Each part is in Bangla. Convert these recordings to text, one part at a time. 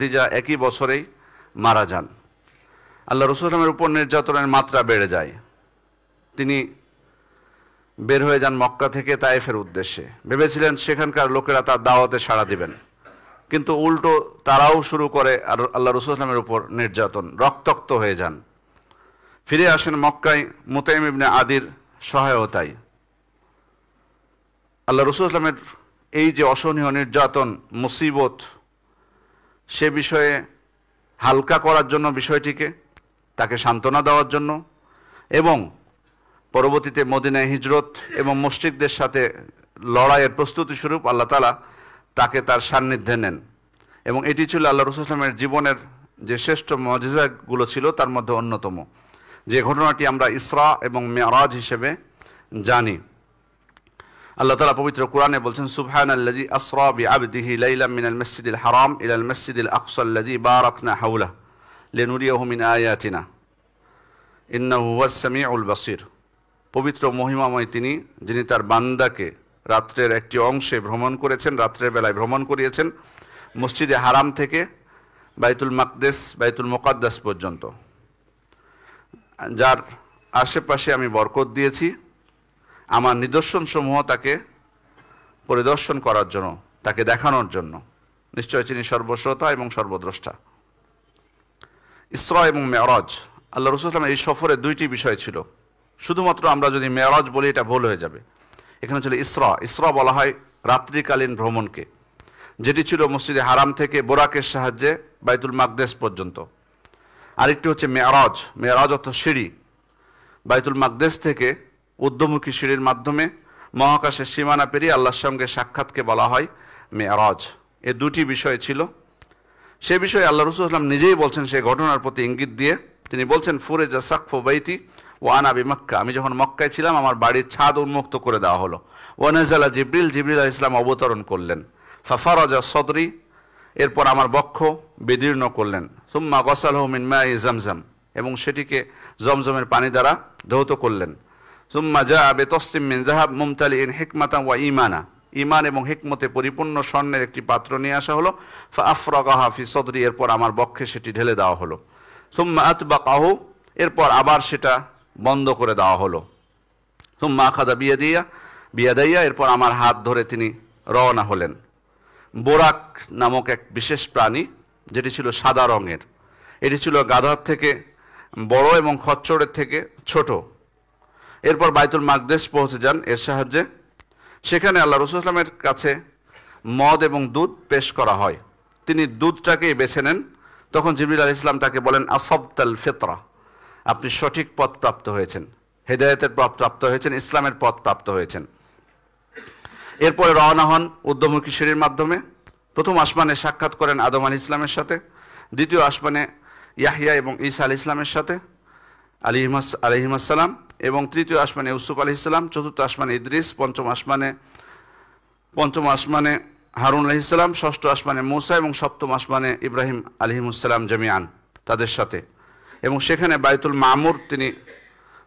ভাতিজা একই বছরেই মারা যান। আল্লাহ রাসূল সাল্লাল্লাহু আলাইহি ওয়াসাল্লামের উপর নির্যাতনের মাত্রা বেড়ে যায়। তিনি বের হয়ে যান মক্কা থেকে তায়েফের উদ্দেশ্যে। ভেবেছিলেন সেখানকার লোকেরা তার দাওয়াতে সাড়া দিবেন, কিন্তু উল্টো তারাও শুরু করে আর আল্লাহ রাসূল সাল্লাল্লাহু আলাইহি ওয়াসাল্লামের উপর নির্যাতন। রক্তাক্ত হয়ে যান। ফিরে আসেন মক্কায় মুতাইম ইবনে আদির সহায়তায়। আল্লাহ রাসূল সাল্লাল্লাহু আলাইহি ওয়াসাল্লামের এই যে অসহনীয় নির্যাতন, মুসিবত, সে বিষয়ে হালকা করার জন্য বিষয়টিকে, তাকে সান্ত্বনা দেওয়ার জন্য, এবং পরবর্তীতে মদিনায় হিজরত এবং মুশরিকদের সাথে লড়াইয়ের প্রস্তুতি স্বরূপ আল্লাহ তাআলা তাকে তার সান্নিধ্যে নেন। এবং এটি ছিল আল্লাহ রাসূল সাল্লাল্লাহু আলাইহি ওয়াসাল্লামের জীবনের যে শ্রেষ্ঠ মুজিজাগুলো ছিল তার মধ্যে অন্যতম, যে ঘটনাটি আমরা ইসরা এবং মেরাজ হিসেবে জানি। আল্লাহ তাআলা পবিত্র কোরআনে বলছেন, সুবহানাল্লাযী আসরা বিআবদিহি লাইলাম মিনাল মাসজিদিল হারাম ইলাল মাসজিদিল আকসাল্লাযী বারাকনা হাওলা লিনুরিয়াহু মিন আয়াতিনা ইন্নাহু হুয়াস সামিউল বাসীর। পবিত্র মহিমাময় তিনি, যিনি তার বান্দাকে রাত্রের একটি অংশে ভ্রমণ করেছেন, রাত্রের বেলায় ভ্রমণ করিয়েছেন মসজিদে হারাম থেকে বাইতুল মাকদেস, বাইতুল মুকাদ্দাস পর্যন্ত, যার আশেপাশে আমি বরকত দিয়েছি আমার নিদর্শনসমূহ তাকে পরিদর্শন করার জন্য, তাকে দেখানোর জন্য। নিশ্চয় তিনি সর্বশ্রোতা এবং সর্বদ্রষ্টা। ইসরা এবং মেরাজ, আল্লাহ রাসূল সাল্লাল্লাহু আলাইহি ওয়াসাল্লাম এই সফরে দুইটি বিষয় ছিল। শুধুমাত্র আমরা যদি মেরাজ বলি এটা ভুল হয়ে যাবে। এখানে ছিল ইসরা। ইসরা বলা হয় রাত্রিকালীন ভ্রমণকে, যেটি ছিল মসজিদে হারাম থেকে বোরাকের সাহায্যে বাইতুল মাকদেস পর্যন্ত। আরেকটি হচ্ছে মেরাজ। মেরাজ অর্থ সিঁড়ি। বাইতুল মাকদেস থেকে ঊর্ধ্বমুখী সিঁড়ির মাধ্যমে মহাকাশের সীমানা পেরিয়ে আল্লাহর সঙ্গে সাক্ষাৎকে বলা হয় মেরাজ। এ দুটি বিষয় ছিল। সে বিষয়ে আল্লাহ রাসূল সাল্লাল্লাহু আলাইহি ওয়াসাল্লাম নিজেই বলছেন, সেই ঘটনার প্রতি ইঙ্গিত দিয়ে তিনি বলছেন, ফুরিজা সাকফু বাইতি ওয়া আনা বিমক্কা, আমি যখন মক্কায় ছিলাম আমার বাড়ির ছাদ উন্মুক্ত করে দেওয়া হলো। ওয়া নাযালা জিবরিল, জিবরিল আলাইহিস সালাম অবতরণ করলেন। ফাফারাজা সদরি, এরপর আমার বক্ষ বিদীর্ণ করলেন। সুম্মা গসালহু মিন মাই জামজাম, এবং সেটিকে জমজমের পানি দ্বারা ধৌত করলেন। সুম্মা জাআ বিতাসসিম মিন যাহাব মুমতালিইন হিকমাতান ওয়া ঈমানা, ঈমান এবং হিকমতে পরিপূর্ণ স্বর্ণের একটি পাত্র নিয়ে আসা হলো। ফাআফরাগাহা ফি সদরি, এরপর আমার বক্ষে সেটি ঢেলে দেওয়া হলো। সুম্মা আতবাকাহু, এরপর আবার সেটা বন্ধ করে দেওয়া হলো। সুম্মা আখাযা বিয়াদাইয়া, এরপর আমার হাত ধরে তিনি রওনা হলেন। বোরাক নামক এক বিশেষ প্রাণী, যেটি ছিল সাদা রঙের। এটি ছিল গাধার থেকে বড় এবং খচ্চরের থেকে ছোট। এরপর বাইতুল মাকদেস পৌঁছে যান এর সাহায্যে। সেখানে আল্লাহ রাসূল সাল্লাল্লাহু আলাইহি ওয়াসাল্লামের কাছে মদ এবং দুধ পেশ করা হয়। তিনি দুধটাকেই বেছে নেন। তখন জিবরিল আলাইহিস সালাম তাকে বলেন, আসাবতাল ফিতরা, আপনি সঠিক পথ প্রাপ্ত হয়েছেন, হেদায়েতের পথ প্রাপ্ত হয়েছেন, ইসলামের পথ প্রাপ্ত হয়েছেন। এরপরে রওনা হন ঊর্ধ্বমুখী সিঁড়ির মাধ্যমে। প্রথম আসমানে সাক্ষাৎ করেন আদম আলাইহিস সালামের সাথে, দ্বিতীয় আসমানে ইয়াহইয়া এবং ঈসা আলাইহিস সালামের সাথে আলাইহিস সালাম, এবং তৃতীয় আসমানে ইউসুফ আলাইহিস সালাম, চতুর্থ আসমানে ইদ্রিস, পঞ্চম আসমানে হারুন আলাইহিস সালাম, ষষ্ঠ আসমানে মূসা, এবং সপ্তম আসমানে ইব্রাহিম আলাইহিস সালাম জামিআন তাদের সাথে। এবং সেখানে বাইতুল মামুর তিনি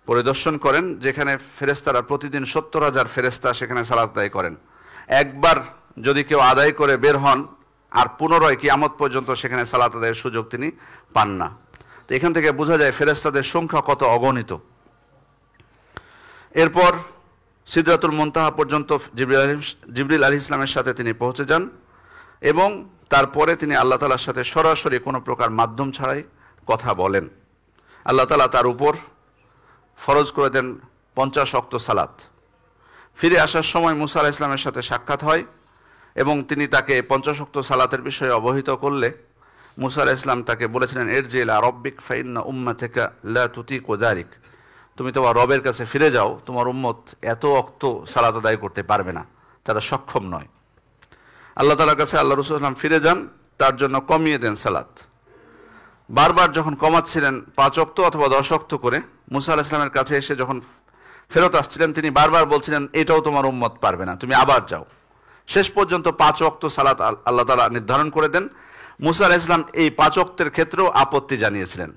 পরিদর্শন করেন, যেখানে ফেরেশতারা প্রতিদিন ৭০,০০০ ফেরেশতা সেখানে সালাত আদায় করেন। একবার যদি কেউ আদায় করে বের হন, আর পুনরায় কিয়ামত পর্যন্ত সেখানে সালাত আদায়ের সুযোগ তিনি পান না। তো এখান থেকে বোঝা যায় ফেরেশতাদের সংখ্যা কত অগণিত। এরপর সিদরাতুল মুনতাহা পর্যন্ত জিবরিল আলাইহিস সালামের সাথে তিনি পৌঁছে যান, এবং তারপরে তিনি আল্লাহ তাআলার সাথে সরাসরি কোনো প্রকার মাধ্যম ছাড়াই কথা বলেন। আল্লাহ তাআলা তার উপর ফরজ করে দেন 50 ওয়াক্ত সালাত। ফিরে আসার সময় মুসা আলাইহিস সালামের সাথে সাক্ষাৎ হয়, এবং তিনি তাকে 50 ওয়াক্ত সালাতের বিষয়ে অবহিত করলে মুসা আলাইহিস সালাম তাকে বলেছিলেন, ইরজি ইলা রাব্বিক ফাইন্না উম্মাতাকা লা তুতিকু যালিক, তুমি তোমার রবের কাছে ফিরে যাও, তোমার উম্মত এত ওয়াক্ত সালাত আদায় করতে পারবে না, তারা সক্ষম নয়। আল্লাহ তাআলার কাছে আল্লাহ রাসূল সাল্লাল্লাহু আলাইহি ওয়াসাল্লাম ফিরে যান, তার জন্য কমিয়ে দেন সালাত। বারবার যখন কমাচ্ছিলেন 5 ওয়াক্ত অথবা 10 ওয়াক্ত করে, মুসা আলাইহিস সালামের কাছে এসে যখন ফেরত আসছিলেন, তিনি বারবার বলছিলেন, এটাও তোমার উম্মত পারবে না, তুমি আবার যাও। শেষ পর্যন্ত 5 ওয়াক্ত সালাত আল্লাহ তাআলা নির্ধারণ করে দেন। মুসা আলাইহিস সালাম এই 5 ওয়াক্তের ক্ষেত্রেও আপত্তি জানিয়েছিলেন,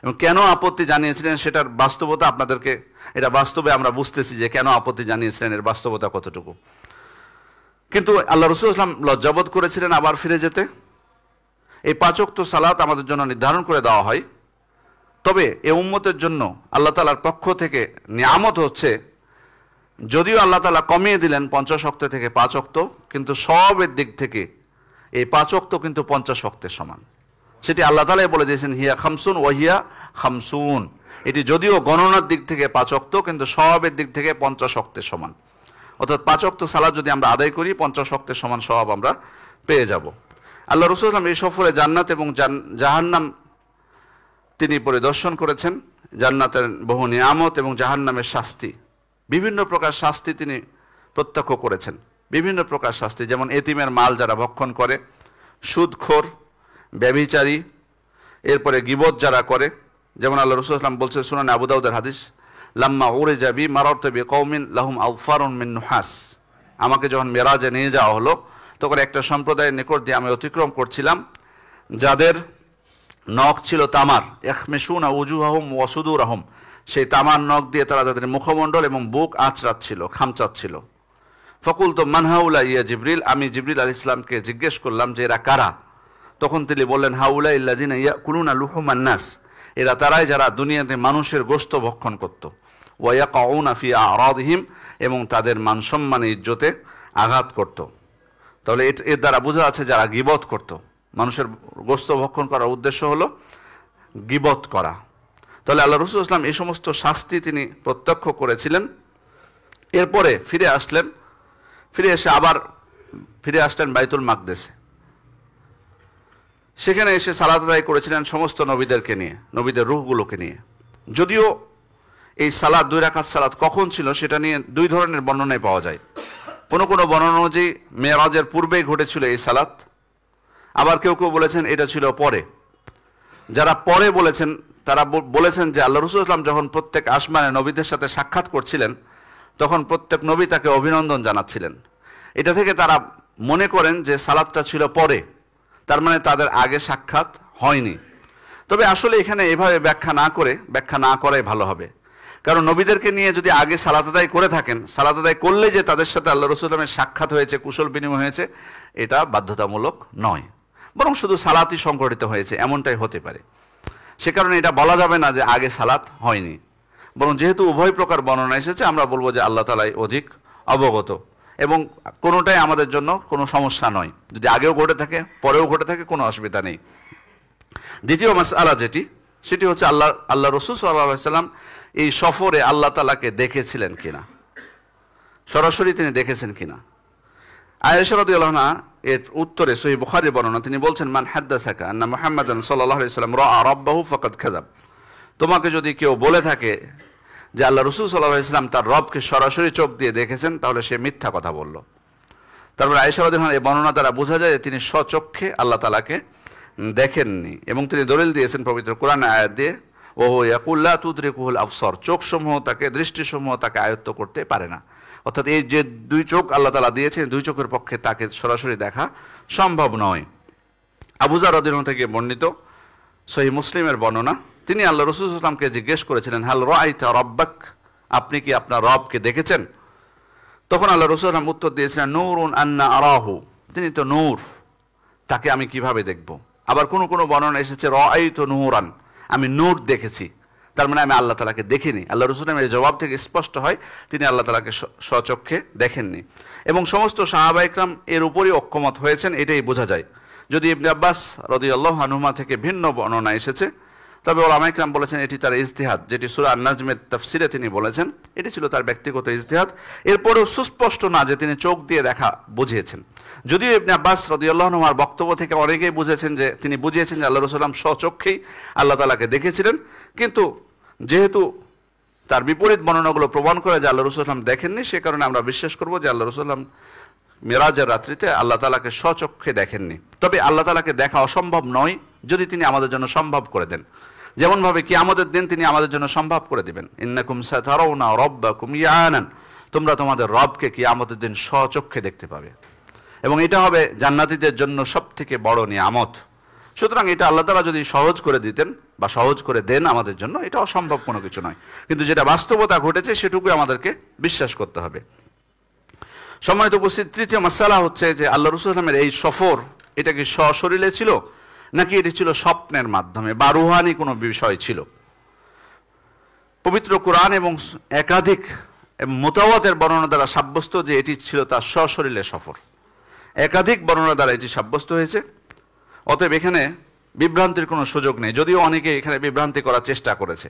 এবং কেন আপত্তি জানিয়েছিলেন সেটার বাস্তবতা আপনাদেরকে, এটা বাস্তবে আমরা বুঝতেছি যে কেন আপত্তি জানিয়েছিলেন, এর বাস্তবতা কতটুকু। কিন্তু আল্লাহ রাসূল সাল্লাল্লাহু আলাইহি ওয়াসাল্লাম লজ্জাবোধ করেছিলেন আবার ফিরে যেতে, এই 5 ওয়াক্ত সালাত আমাদের জন্য নির্ধারণ করে দেওয়া হয়, তবে এ উম্মতের জন্য আল্লাহ তাআলার পক্ষ থেকে নিয়ামত হচ্ছে, যদিও আল্লাহ তাআলা কমিয়ে দিলেন 50 ওয়াক্ত থেকে 5 ওয়াক্ত, কিন্তু সবের দিক থেকে এই 5 ওয়াক্ত কিন্তু 50 ওয়াক্তের সমান। সেটি আল্লাহ তাআলাই বলে দিয়েছেন হিয়া খামসুন ওয়াহিয়া খামসুন। এটি যদিও গণনার দিক থেকে 5 ওয়াক্ত, কিন্তু সবের দিক থেকে 50 ওয়াক্তের সমান। অর্থাৎ 5 ওয়াক্ত সালাত যদি আমরা আদায় করি 50 ওয়াক্তের সমান সওয়াব আমরা পেয়ে যাব। আল্লাহ রাসূল সাল্লাল্লাহু আলাইহি ওয়াসাল্লাম এই সফরে জান্নাত এবং জাহান্নাম তিনি পরিদর্শন করেছেন। জান্নাতের বহু নিয়ামত এবং জাহান্নামের শাস্তি, বিভিন্ন প্রকার শাস্তি তিনি প্রত্যক্ষ করেছেন। বিভিন্ন প্রকার শাস্তি, যেমন এতিমের মাল যারা ভক্ষণ করে, সুদখোর, ব্যভিচারী, এরপরে গীবত যারা করে, যেমন আল্লাহ রাসূল সাল্লাল্লাহু আলাইহি ওয়াসাল্লাম বলছেন সুনানে আবু দাউদের হাদিস, লাম্মা উরিজা বি মারারতু বিকওমিন লাহুম আলফারুন মিন নুহাস। আমাকে যখন মেরাজে নিয়ে যাওয়া হলো, তখন একটা সম্প্রদায়ের নিকট দিয়ে আমি অতিক্রম করছিলাম যাদের নখ ছিল তামার, ইখমিশুনা উজুহাহুম ওয়া সুদুরহুম। সেই তামার নখ দিয়ে তারা তাদের মুখমণ্ডল এবং বুক আঁচড়াচ্ছিল, খামচাচ্ছিল। ফাকুলতু মান হাউলা ইয়া জিবরিল। আমি জিবরিল আলাইহিস সালামকে জিজ্ঞেস করলাম যে এরা কারা? তখন তিনি বললেন হাউলা ইল্লাযিনা ইয়াকুলুনা লুহুমান নাস। এরা তারাই যারা দুনিয়াতে মানুষের গোশত ভক্ষণ করত। ওয়া ইয়াকাউনা ফি আরাদিহিম, এবং তাদের মান সম্মানে ইজ্জতে আঘাত করত। তাহলে এর দ্বারা বোঝা যাচ্ছে যারা গীবত করত, মানুষের গোশত ভক্ষণ করার উদ্দেশ্য হলো গীবত করা। তাহলে আল্লাহ রাসূল সাল্লাল্লাহু আলাইহি ওয়াসাল্লাম এই সমস্ত শাস্তি তিনি প্রত্যক্ষ করেছিলেন। এরপরে ফিরে এসে আবার ফিরে আসলেন বাইতুল মাকদেসে। সেখানে এসে সালাত আদায় করেছিলেন সমস্ত নবীদেরকে নিয়ে, নবীদের রূহগুলোকে নিয়ে। যদিও এই সালাত 2 রাকাত সালাত কখন ছিল সেটা নিয়ে 2 ধরনের বর্ণনায় পাওয়া যায়। কোনো বর্ণনা অনুযায়ী মেরাজের পূর্বেই ঘটেছিল এই সালাত, আবার কেউ বলেছেন এটা ছিল পরে। যারা পরে বলেছেন তারা বলেছেন যে আল্লাহ রাসূল সাল্লাল্লাহু আলাইহি ওয়াসাল্লাম যখন প্রত্যেক আসমানে নবীদের সাথে সাক্ষাৎ করছিলেন, তখন প্রত্যেক নবী তাকে অভিনন্দন জানাচ্ছিলেন। এটা থেকে তারা মনে করেন যে সালাতটা ছিল পরে, তার মানে তাদের আগে সাক্ষাৎ হয়নি। তবে আসলে এখানে এভাবে ব্যাখ্যা না করাই ভালো হবে, কারণ নবীদেরকে নিয়ে যদি আগে সালাত আদায় করে থাকেন, সালাত আদায় করলে যে তাদের সাথে আল্লাহ রাসূল সাল্লাল্লাহু আলাইহি ওয়াসাল্লামের সাক্ষাৎ হয়েছে, কুশল বিনিময় হয়েছে, এটা বাধ্যতামূলক নয়, বরং শুধু সালাতই সংঘটিত হয়েছে এমনটাই হতে পারে। সে কারণে এটা বলা যাবে না যে আগে সালাত হয়নি, বরং যেহেতু উভয় প্রকার বর্ণনা এসেছে আমরা বলবো যে আল্লাহ তাআলাই অধিক অবগত, এবং কোনোটাই আমাদের জন্য কোনো সমস্যা নয়। যদি আগেও ঘটে থাকে পরেও ঘটে থাকে কোনো অসুবিধা নেই। দ্বিতীয় মাসআলা সেটি হচ্ছে আল্লাহ রাসূল সাল্লাল্লাহু আলাইহি ওয়াসাল্লাম এই সফরে আল্লাহ তাআলাকে দেখেছিলেন কিনা, সরাসরি তিনি দেখেছেন কিনা। আয়েশা রাদিয়াল্লাহু আনহা এর উত্তরে সহিহ বুখারীর বর্ণনা, তিনি বলছেন মান হাদ্দাসাকা আন্না মুহাম্মাদান সাল্লাল্লাহু আলাইহি ওয়াসাল্লাম রাআ রাব্বাহু ফাকাদ কাযাব। তোমাকে যদি কেউ বলে থাকে যে আল্লাহ রাসূল সাল্লাল্লাহু আলাইহি ওয়াসাল্লাম তার রবকে সরাসরি চোখ দিয়ে দেখেছেন, তাহলে সে মিথ্যা কথা বলল। তারপর আয়েশা রাদিয়াল্লাহু আনহা এই বর্ণনা দ্বারা বোঝা যায় যে তিনি স্বচক্ষে আল্লাহ তাআলাকে দেখেননি, এবং তিনি দলিল দিয়েছেন পবিত্র কোরআনের আয়াত দিয়ে, ওহু ইয়াকুল লা তুদরিকুহুল আবসার, দৃষ্টিসমূহ তাকে আয়ত্ত করতে পারে না। অর্থাৎ এই যে 2 চোখ আল্লাহ তাআলা দিয়েছেন, 2 চোখের পক্ষে তাকে সরাসরি দেখা সম্ভব নয়। আবু যর রাদিয়াল্লাহু আনহু থেকে বর্ণিত সহিহ মুসলিমের বর্ণনা, তিনি আল্লাহ রাসূল সাল্লাল্লাহু আলাইহি ওয়াসাল্লামকে জিজ্ঞেস করেছিলেন হাল রাআইতা রাব্বাক, আপনি কি আপনার রবকে দেখেছেন? তখন আল্লাহ রাসূল সাল্লাল্লাহু আলাইহি ওয়াসাল্লাম উত্তর দিয়েছিলেন নূরুন আন্না আরাহু, তিনি তো নূর, তাকে আমি কিভাবে দেখব। আবার কোনো বর্ণনা এসেছে রাআইতু নূরান, আমি নূর দেখেছি, তার মানে আমি আল্লাহ তাআলাকে দেখিনি। আল্লাহ রাসূল সাল্লাল্লাহু আলাইহি ওয়াসাল্লামের জবাব থেকে স্পষ্ট হয় তিনি আল্লাহ তাআলাকে স্বচক্ষে দেখেননি, এবং সমস্ত সাহাবা ইকরাম এর উপরই ঐক্যমত হয়েছেন, এটাই বোঝা যায়। যদি ইবনে আব্বাস রাদিয়াল্লাহু আনহুমা থেকে ভিন্ন বর্ণনা এসেছে, তবে ওলামা ইকরাম বলেছেন এটি তার ইজতিহাদ, যেটি সূরা আন-নাজমের তাফসিরে তিনি বলেছেন এটি ছিল তার ব্যক্তিগত ইজতিহাদ। এরপরেও সুস্পষ্ট না যে তিনি চোখ দিয়ে দেখা বুঝিয়েছেন। যদিও ইবনে আব্বাস রাদিয়াল্লাহু আনহুর বক্তব্য থেকে অনেকেই বুঝেছেন যে তিনি বুঝিয়েছেন যে আল্লাহ রাসূল সাল্লাল্লাহু আলাইহি ওয়াসাল্লাম স্বচক্ষেই আল্লাহ তাআলাকে দেখেছিলেন, কিন্তু যেহেতু তার বিপরীত বর্ণনাগুলো প্রমাণ করে যে আল্লাহ রাসূল সাল্লাল্লাহু আলাইহি ওয়াসাল্লাম দেখেননি, সে কারণে আমরা বিশ্বাস করব যে আল্লাহ রাসূল সাল্লাল্লাহু আলাইহি ওয়াসাল্লাম মেরাজের রাত্রিতে আল্লাহ তাআলাকে স্বচক্ষে দেখেননি। তবে আল্লাহ তাআলাকে দেখা অসম্ভব নয় যদি তিনি আমাদের জন্য সম্ভব করে দেন, যেমনভাবে কিয়ামতের দিন তিনি আমাদের জন্য সম্ভব করে দিবেন। ইন্নাকুম সাতারাউনা রাব্বাকুম ইয়ানান, তোমরা তোমাদের রবকে কিয়ামতের দিন স্বচক্ষে দেখতে পাবে, এবং এটা হবে জান্নাতীদের জন্য সবথেকে বড় নিয়ামত। সুতরাং এটা আল্লাহ তাআলা যদি সহজ করে দিতেন বা সহজ করে দেন আমাদের জন্য, এটা অসম্ভব কোনো কিছু নয়, কিন্তু যেটা বাস্তবতা ঘটেছে সেটুকুই আমাদেরকে বিশ্বাস করতে হবে। সম্মানিত উপস্থিত, তৃতীয় মাসআলা হচ্ছে যে আল্লাহ রাসূল সাল্লাল্লাহু আলাইহি ওয়াসাল্লামের এই সফর এটা কি সশরীরে ছিল নাকি এটি ছিল স্বপ্নের মাধ্যমে বা রুহানি কোনো বিষয় ছিল। পবিত্র কোরআন এবং একাধিক মুতাওয়াতের বর্ণনা দ্বারা সাব্যস্ত যে এটি ছিল তার সশরীরে সফর। একাধিক বর্ণনা দ্বারা এটি সাব্যস্ত হয়েছে। অতএব এখানে বিভ্রান্তির কোনো সুযোগ নেই, যদিও অনেকে এখানে বিভ্রান্তি করার চেষ্টা করেছে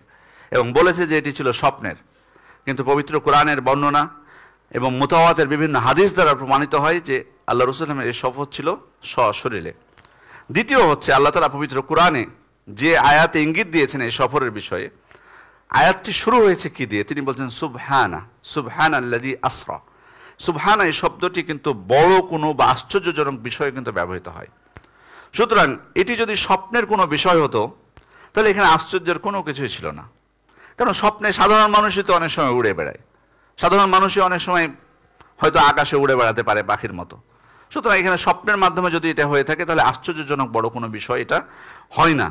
এবং বলেছে যে এটি ছিল স্বপ্নের, কিন্তু পবিত্র কোরআনের বর্ণনা এবং মুতাওয়াতের বিভিন্ন হাদিস দ্বারা প্রমাণিত হয় যে আল্লাহ রাসূল সাল্লাল্লাহু আলাইহি ওয়াসাল্লামের এই সফর ছিল সশরীরে। দ্বিতীয় হচ্ছে, আল্লাহ তাআলা পবিত্র কোরআনে যে আয়াতে ইঙ্গিত দিয়েছেন এই সফরের বিষয়ে, আয়াতটি শুরু হয়েছে কি দিয়ে? তিনি বলছেন সুবহানা, সুবহানাল্লাযী আসরা। সুবহানা এই শব্দটি কিন্তু বড় কোনো বা আশ্চর্যজনক বিষয়ে কিন্তু ব্যবহৃত হয়। সুতরাং এটি যদি স্বপ্নের কোনো বিষয় হতো তাহলে এখানে আশ্চর্যের কোনো কিছুই ছিল না, কারণ স্বপ্নে সাধারণ মানুষই তো অনেক সময় উড়ে বেড়ায়, সাধারণ মানুষই অনেক সময় হয়তো আকাশে উড়ে বেড়াতে পারে পাখির মতো। সুতরাং এখানে স্বপ্নের মাধ্যমে যদি এটা হয়ে থাকে তাহলে আশ্চর্যজনক বড় কোনো বিষয় এটা হয় না।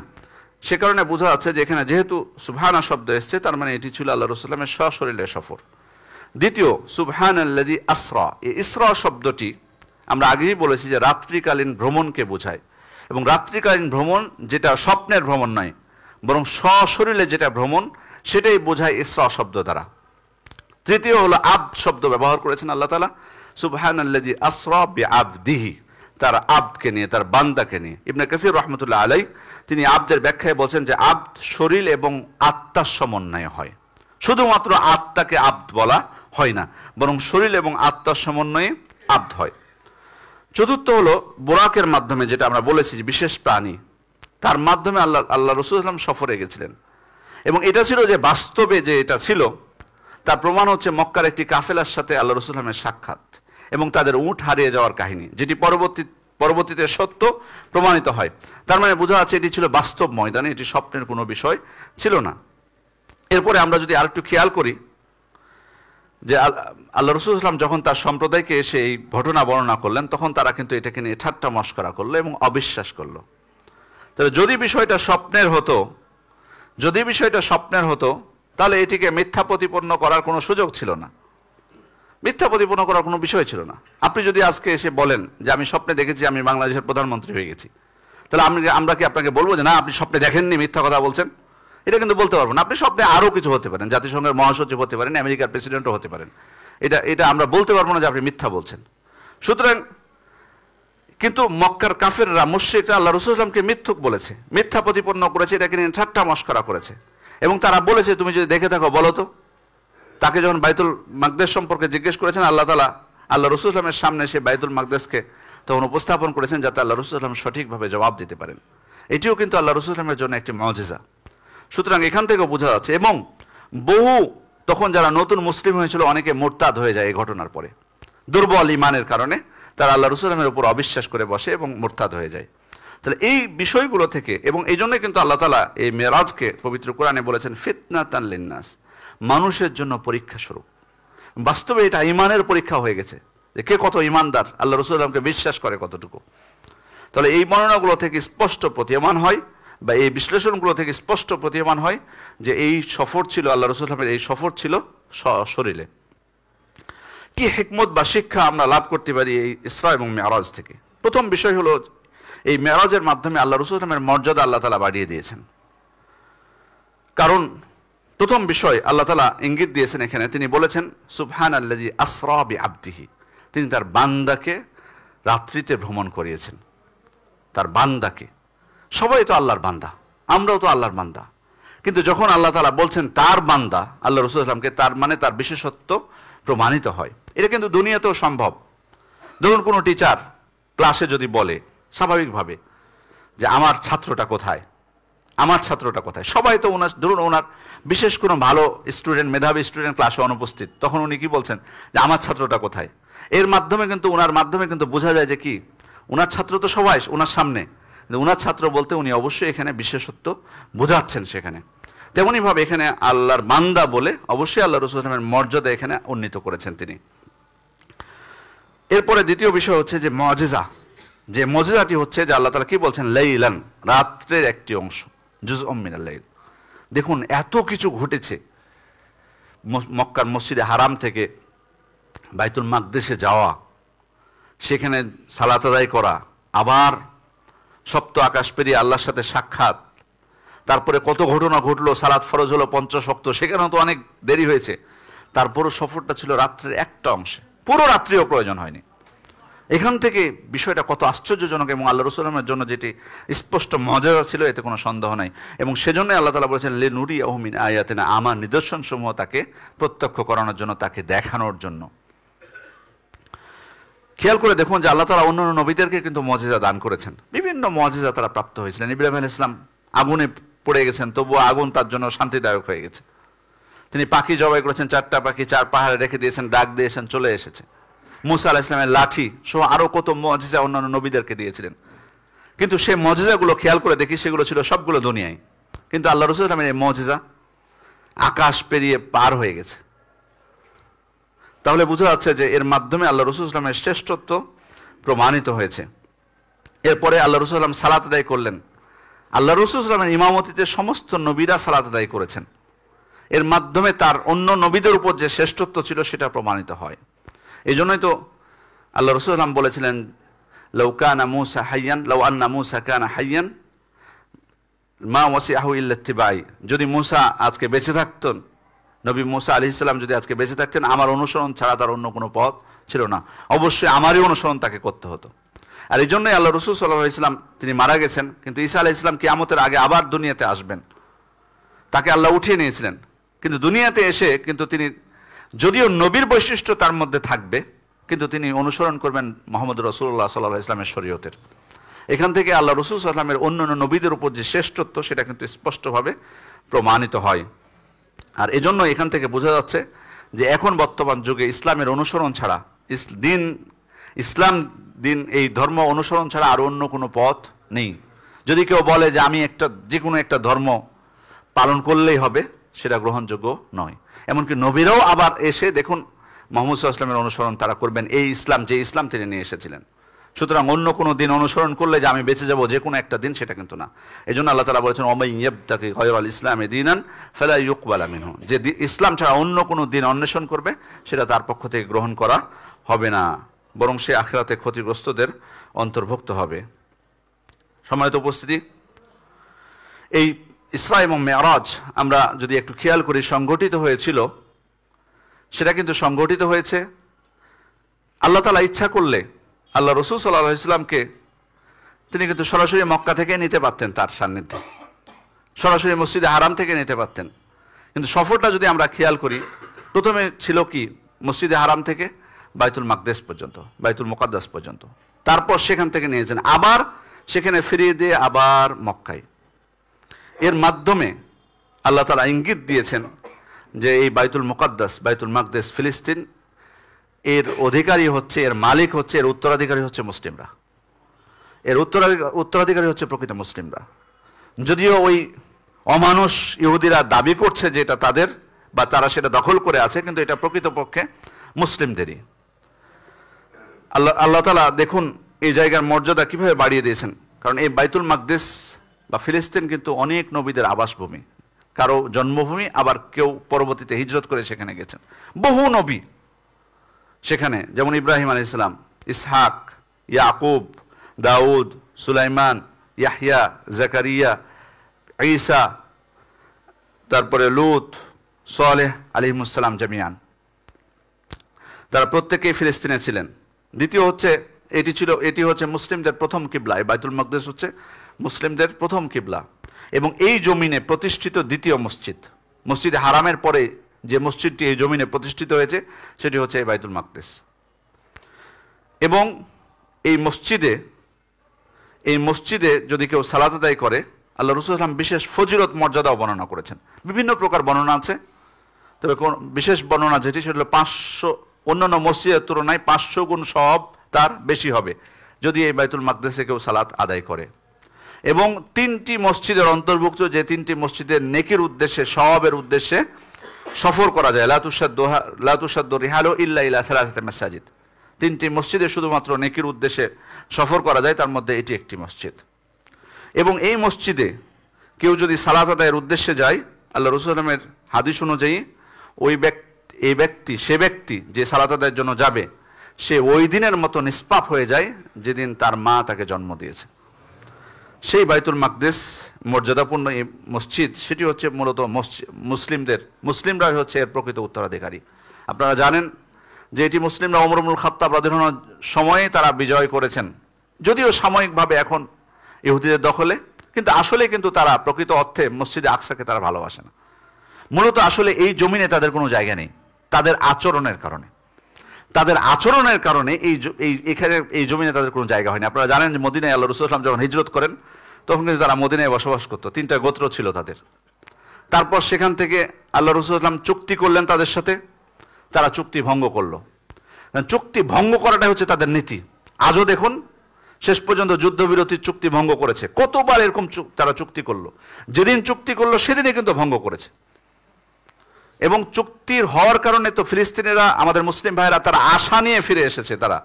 সে কারণে বোঝা যাচ্ছে যে এখানে যেহেতু সুবহানা শব্দ এসছে, তার মানে এটি ছিল আল্লাহ রাসূল সাল্লাল্লাহু আলাইহি ওয়াসাল্লামের সশরীরে সফর। দ্বিতীয়, সুবহানাল্লাযী আসরা, এই ইসরা শব্দটি আমরা আগেই বলেছি যে রাত্রিকালীন ভ্রমণকে বোঝায়, এবং রাত্রিকালীন ভ্রমণ যেটা স্বপ্নের ভ্রমণ নয় বরং সশরীরে যেটা ভ্রমণ সেটাই বোঝায় ইসরা শব্দ দ্বারা। তৃতীয় হলো আবদ শব্দ ব্যবহার করেছেন আল্লাহ তাআলা, সুবহানাল্লাযী আসরা বিআবদিহি, তার আবদকে নিয়ে, তার বান্দাকে নিয়ে। ইবনে কাসির রাহমাতুল্লাহ আলাইহি তিনি আবদের ব্যাখ্যায় বলছেন যে আবদ শরীর এবং আত্মার সমন্বয়ে হয়, শুধুমাত্র আত্মাকে আবদ বলা হয় না, বরং শরীর এবং আত্মার সমন্বয়ে আবদ হয়। চতুর্থ হলো বুরাকের মাধ্যমে, যেটা আমরা বলেছি যে বিশেষ প্রাণী, তার মাধ্যমে আল্লাহ রাসূল সাল্লাল্লাহু আলাইহি ওয়াসাল্লাম সফরে গেছিলেন। এবং এটা ছিল যে বাস্তবে যে এটা ছিল তার প্রমাণ হচ্ছে মক্কার একটি কাফেলার সাথে আল্লাহ রাসূল সাল্লাল্লাহু আলাইহি ওয়াসাল্লামের সাক্ষাৎ এবং তাদের উট হারিয়ে যাওয়ার কাহিনী, যেটি পরবর্তীতে সত্য প্রমাণিত হয়। তার মানে বোঝা যাচ্ছে এটি ছিল বাস্তব ময়দানে, এটি স্বপ্নের কোনো বিষয় ছিল না। এরপরে আমরা যদি আরেকটু খেয়াল করি যে আল্লাহ রাসূল সাল্লাল্লাহু আলাইহি ওয়াসাল্লাম যখন তার সম্প্রদায়কে এসে এই ঘটনা বর্ণনা করলেন, তখন তারা কিন্তু এটাকে নিয়ে ঠাট্টা মশকরা করলো এবং অবিশ্বাস করলো। তবে যদি বিষয়টা স্বপ্নের হতো তাহলে এটিকে মিথ্যা প্রতিপন্ন করার কোনো সুযোগ ছিল না, মিথ্যা প্রতিপন্ন করার কোনো বিষয় ছিল না। আপনি যদি আজকে এসে বলেন যে আমি স্বপ্নে দেখেছি আমি বাংলাদেশের প্রধানমন্ত্রী হয়ে গেছি, তাহলে আমরা কি আপনাকে বলবো যে না আপনি স্বপ্নে দেখেননি, মিথ্যা কথা বলছেন? এটা কিন্তু বলতে পারবো না। আপনি স্বপ্নে আরও কিছু হতে পারেন, জাতিসংঘের মহাসচিব হতে পারেন, আমেরিকার প্রেসিডেন্টও হতে পারেন, এটা আমরা বলতে পারবো না যে আপনি মিথ্যা বলছেন। সুতরাং কিন্তু মক্কার কাফেররা, মুশরিকরা আল্লাহ রাসূল সাল্লাল্লাহু আলাইহি ওয়াসাল্লামকে মিথ্যুক বলেছে, মিথ্যা প্রতিপন্ন করেছে, এটাকে নিয়ে ঠাট্টা মশকরা করেছে। এবং তারা বলেছে তুমি যদি দেখে থাকো বলো তো। তাকে যখন বাইতুল মাকদেস সম্পর্কে জিজ্ঞেস করেছেন আল্লাহ তাআলা, আল্লাহ রাসূল সাল্লাল্লাহু আলাইহি ওয়াসাল্লামের সামনে সে বাইতুল মাকদেসকে তখন উপস্থাপন করেছেন যাতে আল্লাহ রাসূল সাল্লাল্লাহু আলাইহি ওয়াসাল্লাম সঠিকভাবে জবাব দিতে পারেন। এটিও কিন্তু আল্লাহ রাসূল সাল্লাল্লাহু আলাইহি ওয়াসাল্লামের জন্য একটি মুজিজা। সুতরাং এখান থেকে বোঝা যাচ্ছে, এবং বহু তখন যারা নতুন মুসলিম হয়েছিল অনেকে মুরতাদ হয়ে যায় এই ঘটনার পরে, দুর্বল ঈমানের কারণে তারা আল্লাহ রাসূল সাল্লাল্লাহু আলাইহি ওয়াসাল্লামের উপর অবিশ্বাস করে বসে এবং মুরতাদ হয়ে যায়। তাহলে এই বিষয়গুলো থেকে, এবং এই জন্যই কিন্তু আল্লাহ তাআলা এই মেরাজকে পবিত্র কোরআনে বলেছেন ফিতনাতান লিন্নাস, মানুষের জন্য পরীক্ষা স্বরূপ। বাস্তবে এটা ঈমানের পরীক্ষা হয়ে গেছে যে কে কত ঈমানদার, আল্লাহ রাসূল সাল্লাল্লাহু আলাইহি ওয়াসাল্লামকে বিশ্বাস করে কতটুকু। তাহলে এই বর্ণনাগুলো থেকে স্পষ্ট প্রতীয়মান হয় বা এই বিশ্লেষণগুলো থেকে স্পষ্ট প্রতীয়মান হয় যে এই সফর ছিল, আল্লাহ রাসূল সাল্লাল্লাহু আলাইহি ওয়াসাল্লামের এই সফর ছিল সশরীরে। কি হিকমত বা শিক্ষা আমরা লাভ করতে পারি এই ইসরা এবং মেরাজ থেকে? প্রথম বিষয় হলো এই মেরাজের মাধ্যমে আল্লাহ রাসূল সাল্লাল্লাহু আলাইহি ওয়াসাল্লামের মর্যাদা আল্লাহ তাআলা বাড়িয়ে দিয়েছেন। কারণ প্রথম বিষয় আল্লাহ তাআলা ইঙ্গিত দিয়েছেন এখানে, তিনি বলেছেন সুবহানাল্লাযী আসরা বিআবদিহি, তিনি তার বান্দাকে রাত্রিতে ভ্রমণ করিয়েছেন। তার বান্দাকে, সবাই তো আল্লাহর বান্দা, আমরাও তো আল্লাহর বান্দা, কিন্তু যখন আল্লাহ তাআলা বলছেন তার বান্দা আল্লাহ রাসূল সাল্লাল্লাহু আলাইহি ওয়াসাল্লামকে, তার মানে তার বিশেষত্ব প্রমাণিত হয়। এটা কিন্তু দুনিয়াতেও সম্ভব। ধরুন কোনো টিচার ক্লাসে যদি বলে স্বাভাবিকভাবে যে আমার ছাত্রটা কোথায়, আমার ছাত্রটা কোথায়, সবাই তো ধরুন ওনার বিশেষ কোনো ভালো স্টুডেন্ট, মেধাবী স্টুডেন্ট ক্লাসে অনুপস্থিত, তখন উনি কি বলছেন যে আমার ছাত্রটা কোথায়। এর মাধ্যমে কিন্তু ওনার মাধ্যমে কিন্তু বোঝা যায় যে কি ওনার ছাত্র তো সবাই ওনার সামনে, কিন্তু ওনার ছাত্র বলতে উনি অবশ্যই এখানে বিশেষত্ব বোঝাচ্ছেন সেখানে। তেমনইভাবে এখানে আল্লাহর বান্দা বলে অবশ্যই আল্লাহ রাসূল সাল্লাল্লাহু আলাইহি ওয়াসাল্লামের মর্যাদা এখানে উন্নীত করেছেন তিনি। এরপরে দ্বিতীয় বিষয় হচ্ছে যে মুজিজা, যে মুজিজাটি হচ্ছে যে আল্লাহ তাআলা কি বলছেন, লাইলান, রাত্রের একটি অংশ, জুজউম মিনাল লাইল। দেখুন এত কিছু ঘটেছে, মক্কার মসজিদে হারাম থেকে বাইতুল মাকদেসে যাওয়া, সেখানে সালাত আদায় করা, আবার সপ্ত আকাশ পেরিয়ে আল্লাহর সাথে সাক্ষাৎ, তারপরে কত ঘটনা ঘটলো, সালাত ফরজ হলো 50 ওয়াক্ত, সেখানেও তো অনেক দেরি হয়েছে। তারপরও সফরটা ছিল রাত্রের একটা অংশে, পুরো রাত্রিও প্রয়োজন হয়নি। এখান থেকে বিষয়টা কত আশ্চর্যজনক, এবং আল্লাহ রাসূলের জন্য যেটি স্পষ্ট মর্যাদা ছিল এতে কোনো সন্দেহ নাই। এবং সেজন্যই আল্লাহ তাআলা বলেছেন লিনুরিয়াহু মিন আয়াতিনা, আমার নিদর্শন সমূহ তাকে প্রত্যক্ষ করানোর জন্য, তাকে দেখানোর জন্য। খেয়াল করে দেখুন যে আল্লাহ তাআলা অন্যান্য নবীদেরকে কিন্তু মুজিজা দান করেছেন, বিভিন্ন মুজিজা তারা প্রাপ্ত হয়েছিলেন। ইব্রাহিম আলাইহিস সালাম আগুনে পড়ে গেছেন, তবুও আগুন তার জন্য শান্তিদায়ক হয়ে গেছে। তিনি পাখি জবাই করেছেন, 4টা পাখি 4 পাহাড়ে রেখে দিয়েছেন, ডাক দিয়েছেন, চলে এসেছে। মুসা আলাইহিস সালামের লাঠি সহ আরো কত মুজিজা অন্যান্য নবীদেরকে দিয়েছিলেন। কিন্তু সেই মুজিজাগুলো খেয়াল করে দেখি সেগুলো ছিল সবগুলো দুনিয়ায়, কিন্তু আল্লাহ রাসূল সাল্লাল্লাহু আলাইহি ওয়াসাল্লামের এই মুজিজা আকাশ পেরিয়ে পার হয়ে গেছে। তাহলে বোঝা যাচ্ছে যে এর মাধ্যমে আল্লাহ রাসূল সাল্লাল্লাহু আলাইহি ওয়াসাল্লামের শ্রেষ্ঠত্ব প্রমাণিত হয়েছে। এরপরে আল্লাহ রাসূল সাল্লাল্লাহু আলাইহি ওয়াসাল্লাম সালাত আদায় করলেন। আল্লাহ রাসূল সাল্লাল্লাহু আলাইহি ওয়াসাল্লামের ইমামতিতে সমস্ত নবীরা সালাত আদায় করেছেন। এর মাধ্যমে তার অন্য নবীদের উপর যে শ্রেষ্ঠত্ব ছিল সেটা প্রমাণিত হয়। এই জন্যই তো আল্লাহ রাসূল সাল্লাল্লাহু আলাইহি ওয়াসাল্লাম বলেছিলেন, লাউ কানা মূসা হাইয়ান, লাউ আন্না মূসা কানা হাইয়ান মা ওয়াসিআহু ইল্লা ইত্তিবাই। যদি মূসা আজকে বেঁচে থাকতেন, নবী মূসা আলাইহিস সালাম যদি আজকে বেঁচে থাকতেন, আমার অনুসরণ ছাড়া তার অন্য কোনো পথ ছিল না, অবশ্যই আমারই অনুসরণ তাকে করতে হতো। আর এই জন্যই আল্লাহ রাসূল সাল্লাল্লাহু আলাইহি ওয়াসাল্লাম তিনি মারা গেছেন, কিন্তু ঈসা আলাইহিস সালাম কিয়ামতের আগে আবার দুনিয়াতে আসবেন, তাকে আল্লাহ উঠিয়ে নিয়েছিলেন। কিন্তু দুনিয়াতে এসে কিন্তু তিনি, যদিও নবীর বৈশিষ্ট্য তার মধ্যে থাকবে, কিন্তু তিনি অনুসরণ করবেন মুহাম্মদ রাসূলুল্লাহ সাল্লাল্লাহু আলাইহি ওয়াসাল্লামের শরীয়তের। এখান থেকে আল্লাহ রাসূল সাল্লাল্লাহু আলাইহি ওয়াসাল্লামের অন্যান্য নবীদের উপর যে শ্রেষ্ঠত্ব সেটা কিন্তু স্পষ্টভাবে প্রমাণিত হয়। আর এজন্য এখান থেকে বোঝা যাচ্ছে যে এখন বর্তমান যুগে ইসলামের অনুসরণ ছাড়া, ইসলাম দিন এই ধর্ম অনুসরণ ছাড়া আর অন্য কোনো পথ নেই। যদি কেউ বলে যে আমি যে কোনো একটা ধর্ম পালন করলেই হবে, সেটা গ্রহণযোগ্য নয়। এমনকি নবীরাও আবার এসে দেখুন মুহাম্মদ সাল্লাল্লাহু আলাইহি ওয়াসাল্লামের অনুসরণ তারা করবেন, এই ইসলাম, যে ইসলাম তিনি নিয়ে এসেছিলেন। সুতরাং অন্য কোনো দিন অনুসরণ করলে যে আমি বেঁচে যাব যে কোনো একটা দিন, সেটা কিন্তু না। এই জন্য আল্লাহ তাআলা বলেছেন ওয়ামান ইয়াবতাগি গায়রাল ইসলামি দীনান ফালা ইউকবালা মিনহু, যে ইসলাম ছাড়া অন্য কোনো দিন অন্বেষণ করবে সেটা তার পক্ষ থেকে গ্রহণ করা হবে না, বরং সে আখিরাতে ক্ষতিগ্রস্তদের অন্তর্ভুক্ত হবে। সম্মানিত উপস্থিতি, এই ইসরা এবং মেরাজ আমরা যদি একটু খেয়াল করি সংগঠিত হয়েছিল, সেটা কিন্তু সংগঠিত হয়েছে আল্লাহ তাআলা ইচ্ছা করলে আল্লাহ রাসূল সাল্লাল্লাহু আলাইহি ওয়াসাল্লামকে তিনি কিন্তু সরাসরি মক্কা থেকে নিতে পারতেন, তার সান্নিধ্যে সরাসরি মসজিদে হারাম থেকে নিতে পারতেন। কিন্তু সফরটা যদি আমরা খেয়াল করি, প্রথমে ছিল কি মসজিদে হারাম থেকে বাইতুল মাকদেস পর্যন্ত, বাইতুল মুকাদ্দাস পর্যন্ত, তারপর সেখান থেকে নিয়েছেন আবার সেখানে ফিরিয়ে দিয়ে আবার মক্কায়। এর মাধ্যমে আল্লাহ তাআলা ইঙ্গিত দিয়েছেন যে এই বাইতুল মুকাদ্দাস, বাইতুল মাকদেস, ফিলিস্তিন, এর অধিকারী হচ্ছে, এর মালিক হচ্ছে, এর উত্তরাধিকারী হচ্ছে মুসলিমরা, এর উত্তরাধিকারী হচ্ছে প্রকৃত মুসলিমরা। যদিও ওই অমানুষ ইহুদিরা দাবি করছে যে এটা তাদের, বা তারা সেটা দখল করে আছে, কিন্তু এটা প্রকৃতপক্ষে মুসলিমদেরই। আল্লাহ তাআলা দেখুন এই জায়গার মর্যাদা কিভাবে বাড়িয়ে দিয়েছেন। কারণ এই বাইতুল মাকদেস বা ফিলিস্তিন কিন্তু অনেক নবীদের আবাসভূমি, কারো জন্মভূমি, আবার কেউ পরবর্তীতে হিজরত করে সেখানে গেছেন। বহু নবী সেখানে, যেমন ইব্রাহিম আলাইহিস সালাম, ইসহাক, ইয়াকুব, দাউদ, সুলাইমান, ইয়াহইয়া, জাকারিয়া, ঈসা, তারপরে লূত, সালেহ আলাইহিমুস সালাম জামিয়ান, তারা প্রত্যেকেই ফিলিস্তিনে ছিলেন। দ্বিতীয় হচ্ছে এটি হচ্ছে মুসলিমদের প্রথম কিবলা। এই বাইতুল মাকদেস হচ্ছে মুসলিমদের প্রথম কিবলা, এবং এই জমিনে প্রতিষ্ঠিত দ্বিতীয় মসজিদ। মসজিদে হারামের পরে যে মসজিদটি এই জমিনে প্রতিষ্ঠিত হয়েছে সেটি হচ্ছে এই বাইতুল মাকদেস। এবং এই মসজিদে যদি কেউ সালাত আদায় করে, আল্লাহ রাসূল সাল্লাল্লাহু আলাইহি ওয়াসাল্লাম বিশেষ ফজিলত মর্যাদাও বর্ণনা করেছেন। বিভিন্ন প্রকার বর্ণনা আছে, তবে কোন বিশেষ বর্ণনা যেটি, সেটা হলো 500, অন্যান্য মসজিদের তুলনায় 500 গুণ সওয়াব তার বেশি হবে যদি এই বাইতুল মাকদেসে কেউ সালাত আদায় করে। এবং 3টি মসজিদের অন্তর্ভুক্ত, যে 3টি মসজিদের নেকির উদ্দেশ্যে, সওয়াবের উদ্দেশ্যে সফর করা যায়। লা তুশাদ্দু রিহালু ইল্লা ইলা সালাসাতি মাসাজিদ, 3টি মসজিদে শুধুমাত্র নেকির উদ্দেশ্যে সফর করা যায়, তার মধ্যে এটি একটি মসজিদ। এবং এই মসজিদে কেউ যদি সালাত আদায়ের উদ্দেশ্যে যায়, আল্লাহ রাসূল সাল্লাল্লাহু আলাইহি ওয়াসাল্লামের হাদিস অনুযায়ী সে ব্যক্তি যে সালাত আদায়ের জন্য যাবে, সে ওই দিনের মতো নিষ্পাপ হয়ে যায় যেদিন তার মা তাকে জন্ম দিয়েছে। সেই বাইতুল মাকদিস মর্যাদাপূর্ণ এই মসজিদ, সেটি হচ্ছে মূলত মুসলিমরা হচ্ছে এর প্রকৃত উত্তরাধিকারী। আপনারা জানেন যে এটি মুসলিমরা ওমর ইবনুল খাত্তাব রাদিয়াল্লাহু আনহু সময়ে তারা বিজয় করেছেন, যদিও সাময়িকভাবে এখন ইহুদিদের দখলে, কিন্তু আসলে কিন্তু তারা প্রকৃত অর্থে মসজিদে আকসাকে তারা ভালোবাসে না। মূলত আসলে এই জমিনে তাদের কোনো জায়গা নেই, তাদের আচরণের কারণে এখানে এই জমিনে তাদের কোনো জায়গা হয়নি। আপনারা জানেন যে মদিনায় আল্লাহ রাসূল সাল্লাল্লাহু আলাইহি ওয়াসাল্লাম যখন হিজরত করেন তখন কিন্তু তারা মদিনায় বসবাস করতো, 3টা গোত্র ছিল তাদের। তারপর সেখান থেকে আল্লাহ রাসূল সাল্লাল্লাহু আলাইহি ওয়াসাল্লাম চুক্তি করলেন তাদের সাথে, তারা চুক্তি ভঙ্গ করলো। চুক্তি ভঙ্গ করাটাই হচ্ছে তাদের নীতি। আজও দেখুন, শেষ পর্যন্ত যুদ্ধবিরতির চুক্তি ভঙ্গ করেছে। কতবার এরকম তারা চুক্তি করলো, যেদিন চুক্তি করলো সেদিনই কিন্তু ভঙ্গ করেছে। এবং চুক্তির হওয়ার কারণে তো ফিলিস্তিনিরা, আমাদের মুসলিম ভাইরা, তারা আশা নিয়ে ফিরে এসেছে তারা,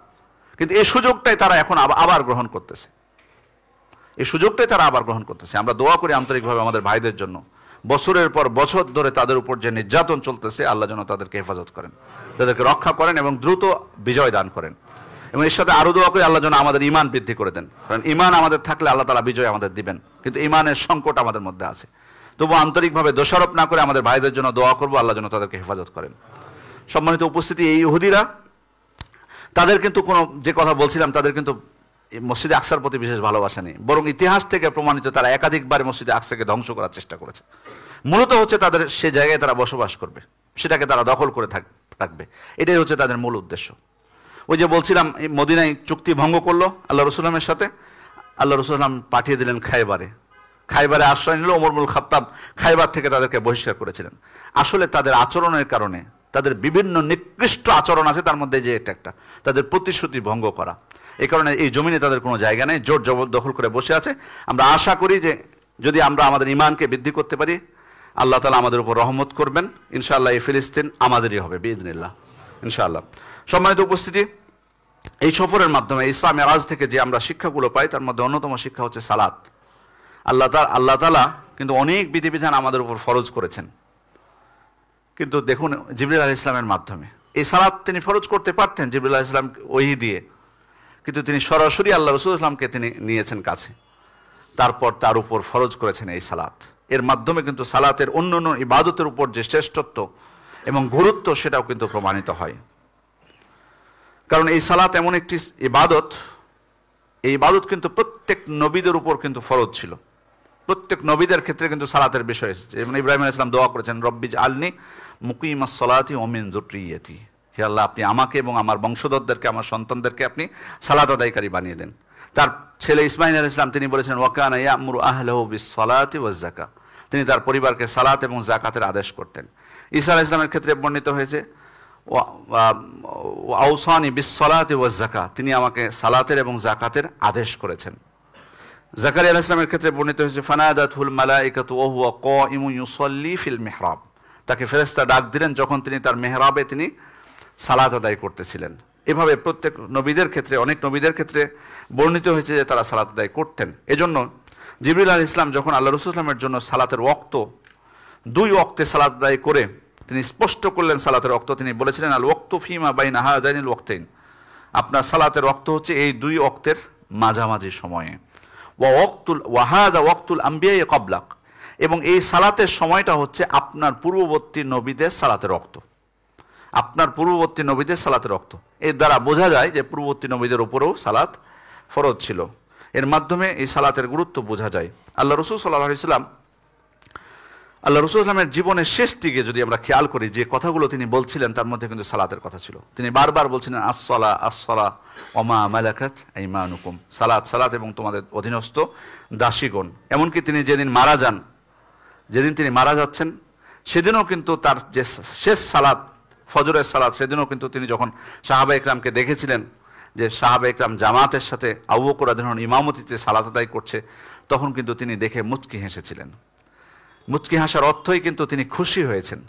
কিন্তু এই সুযোগটাই তারা এখন আবার গ্রহণ করতেছে। আমরা দোয়া করি আন্তরিকভাবে আমাদের ভাইদের জন্য, বছরের পর বছর ধরে তাদের উপর যে নির্যাতন চলতেছে, আল্লাহ যেন তাদেরকে হেফাজত করেন, তাদেরকে রক্ষা করেন এবং দ্রুত বিজয় দান করেন। এবং এর সাথে আরো দোয়া করি আল্লাহ যেন আমাদের ঈমান বৃদ্ধি করে দেন, কারণ ঈমান আমাদের থাকলে আল্লাহ তাআলা বিজয় আমাদের দিবেন, কিন্তু ঈমানের সংকট আমাদের মধ্যে আছে। তবু আন্তরিকভাবে দোষারোপ না করে আমাদের ভাইদের জন্য দোয়া করবো, আল্লাহ যেন তাদেরকে হেফাজত করেন। সম্মানিত উপস্থিতি, এই ইহুদিরা, তাদের কিন্তু কোনো, যে কথা বলছিলাম, তাদের কিন্তু মসজিদে আকসার প্রতি বিশেষ ভালোবাসা নেই, বরং ইতিহাস থেকে প্রমাণিত তারা একাধিকবার মসজিদে আকসাকে ধ্বংস করার চেষ্টা করেছে। মূলত হচ্ছে তাদের সে জায়গায় তারা বসবাস করবে, সেটাকে তারা দখল করে রাখবে, এটাই হচ্ছে তাদের মূল উদ্দেশ্য। ওই যে বলছিলাম, মদিনায় চুক্তি ভঙ্গ করলো আল্লাহ রাসূল সাল্লাল্লাহু আলাইহি ওয়াসাল্লামের সাথে, আল্লাহ রাসূল সাল্লাল্লাহু আলাইহি ওয়াসাল্লাম পাঠিয়ে দিলেন খায়বারে আশ্রয় নিল। ওমর ইবনুল খাত্তাব খায়বার থেকে তাদেরকে বহিষ্কার করেছিলেন। আসলে তাদের আচরণের কারণে, তাদের বিভিন্ন নিকৃষ্ট আচরণ আছে, তার মধ্যে যে একটা তাদের প্রতিশ্রুতি ভঙ্গ করা, এই কারণে এই জমিনে তাদের কোনো জায়গা নেই, জোর জবরদখল করে বসে আছে। আমরা আশা করি যে যদি আমরা আমাদের ঈমানকে বৃদ্ধি করতে পারি, আল্লাহ তাআলা আমাদের উপর রহমত করবেন ইনশাআল্লাহ। এই ফিলিস্তিন আমাদেরই হবে বিইজনিল্লাহ, ইনশাআল্লাহ। সম্মানিত উপস্থিতি, এই সফরের মাধ্যমে ইসরা মেরাজ থেকে যে আমরা শিক্ষাগুলো পাই, তার মধ্যে অন্যতম শিক্ষা হচ্ছে সালাত। আল্লাহ তাআলা কিন্তু অনেক বিধিবিধান আমাদের উপর ফরজ করেছেন, কিন্তু দেখুন জিবরিল আলাইহিস সালামের মাধ্যমে এই সালাত তিনি ফরজ করতে পারতেন জিবরিল আলাইহিস সালাম ওহী দিয়ে, কিন্তু তিনি সরাসরি আল্লাহ রাসূল সাল্লাল্লাহু আলাইহি ওয়াসাল্লামকে তিনি নিয়েছেন কাছে, তারপর তার উপর ফরজ করেছেন এই সালাত। এর মাধ্যমে কিন্তু সালাতের অন্য ইবাদতের উপর যে শ্রেষ্ঠত্ব এবং গুরুত্ব, সেটাও কিন্তু প্রমাণিত হয়। কারণ এই সালাত এমন একটি ইবাদত, এই ইবাদত কিন্তু প্রত্যেক নবীদের উপর কিন্তু ফরজ ছিল। প্রত্যেক নবীদের ক্ষেত্রে কিন্তু সালাতের বিষয় এসেছে। যেমন ইব্রাহিম আলাইহিস সালাম দোয়া করেছেন, রব্বি জাআলনি মুকিমাস সালাতি ওয়া মিন যুররিয়াতি, হে আল্লাহ, আপনি আমাকে এবং আমার বংশধরদেরকে, আমার সন্তানদেরকে আপনি সালাত আদায়কারী বানিয়ে দেন। তার ছেলে ইসমাঈল আলাইহিস সালাম তিনি বলেছেন, ওয়া কানা ইয়া'মুরু আহলাহু বিস সালাতি ওয়াজ যাকাত, তিনি তার পরিবারকে সালাত এবং যাকাতের আদেশ করতেন। ঈসা আলাইহিস সালামের ক্ষেত্রে বর্ণিত হয়েছে, আউসানি বিস সালাতি ওয়াজ যাকাত, তিনি আমাকে সালাতের এবং যাকাতের আদেশ করেছেন। জাকারিয়া আলাইহিস সালামের ক্ষেত্রে বর্ণিত হয়েছে, ফানাদাতুল মালাইকাতু ওয়া হুয়া কাইমুন ইউসাল্লি ফিল মিহরাব, তাকে ফেরেশতা ডাক দিলেন যখন তিনি তার মেহরাবে তিনি সালাত আদায় করতেছিলেন। এভাবে প্রত্যেক নবীদের ক্ষেত্রে, অনেক নবীদের ক্ষেত্রে বর্ণিত হয়েছে যে তারা সালাত আদায় করতেন। এজন্য জিবরিল আলাইহিস সালাম যখন আল্লাহ রাসূল সাল্লাল্লাহু আলাইহি ওয়াসাল্লামের জন্য সালাতের ওয়াক্ত 2 ওয়াক্তে সালাত আদায় করে তিনি স্পষ্ট করলেন সালাতের ওয়াক্ত, তিনি বলেছিলেন, আল ওয়াক্তু ফিমা বাইনা হাযাইনিল ওয়াক্তাইন, আপনার সালাতের ওয়াক্ত হচ্ছে এই 2 ওয়াক্তের মাঝামাঝি সময়ে। ওয়া হাযা ওয়াক্তুল আম্বিয়া ক্বাবলাক, এবং এই সালাতের সময়টা হচ্ছে আপনার পূর্ববর্তী নবীদের সালাতের ওয়াক্ত, আপনার পূর্ববর্তী নবীদের সালাতের ওয়াক্ত। এর দ্বারা বোঝা যায় যে পূর্ববর্তী নবীদের উপরেও সালাত ফরজ ছিল। এর মাধ্যমে এই সালাতের গুরুত্ব বোঝা যায়। আল্লাহ রাসূল সাল্লাল্লাহু আলাইহি ওয়াসাল্লাম, আল্লাহ রাসূল সাল্লাল্লাহু আলাইহি ওয়াসাল্লামের জীবনের শেষ দিকে যদি আমরা খেয়াল করি, যে কথাগুলো তিনি বলছিলেন তার মধ্যে কিন্তু সালাতের কথা ছিল। তিনি বারবার বলছিলেন, আসসালা আসসালা ওয়া মা মালাকাত আইমানুকুম, সালাত সালাত এবং তোমাদের অধীনস্থ দাসীগণ। এমনকি তিনি যেদিন মারা যান, যেদিন তিনি মারা যাচ্ছেন, সেদিনও কিন্তু তার যে শেষ সালাত, ফজরের সালাত, সেদিনও কিন্তু তিনি যখন সাহাবা ইকরামকে দেখেছিলেন যে সাহাবা ইকরাম জামাতের সাথে আবু বকর রাদিয়াল্লাহু আনহু ইমামতিতে সালাত আদায় করছে, তখন কিন্তু তিনি দেখে মুচকি হেসেছিলেন। মুচকি হাসার অর্থই কিন্তু তিনি খুশি হয়েছেন।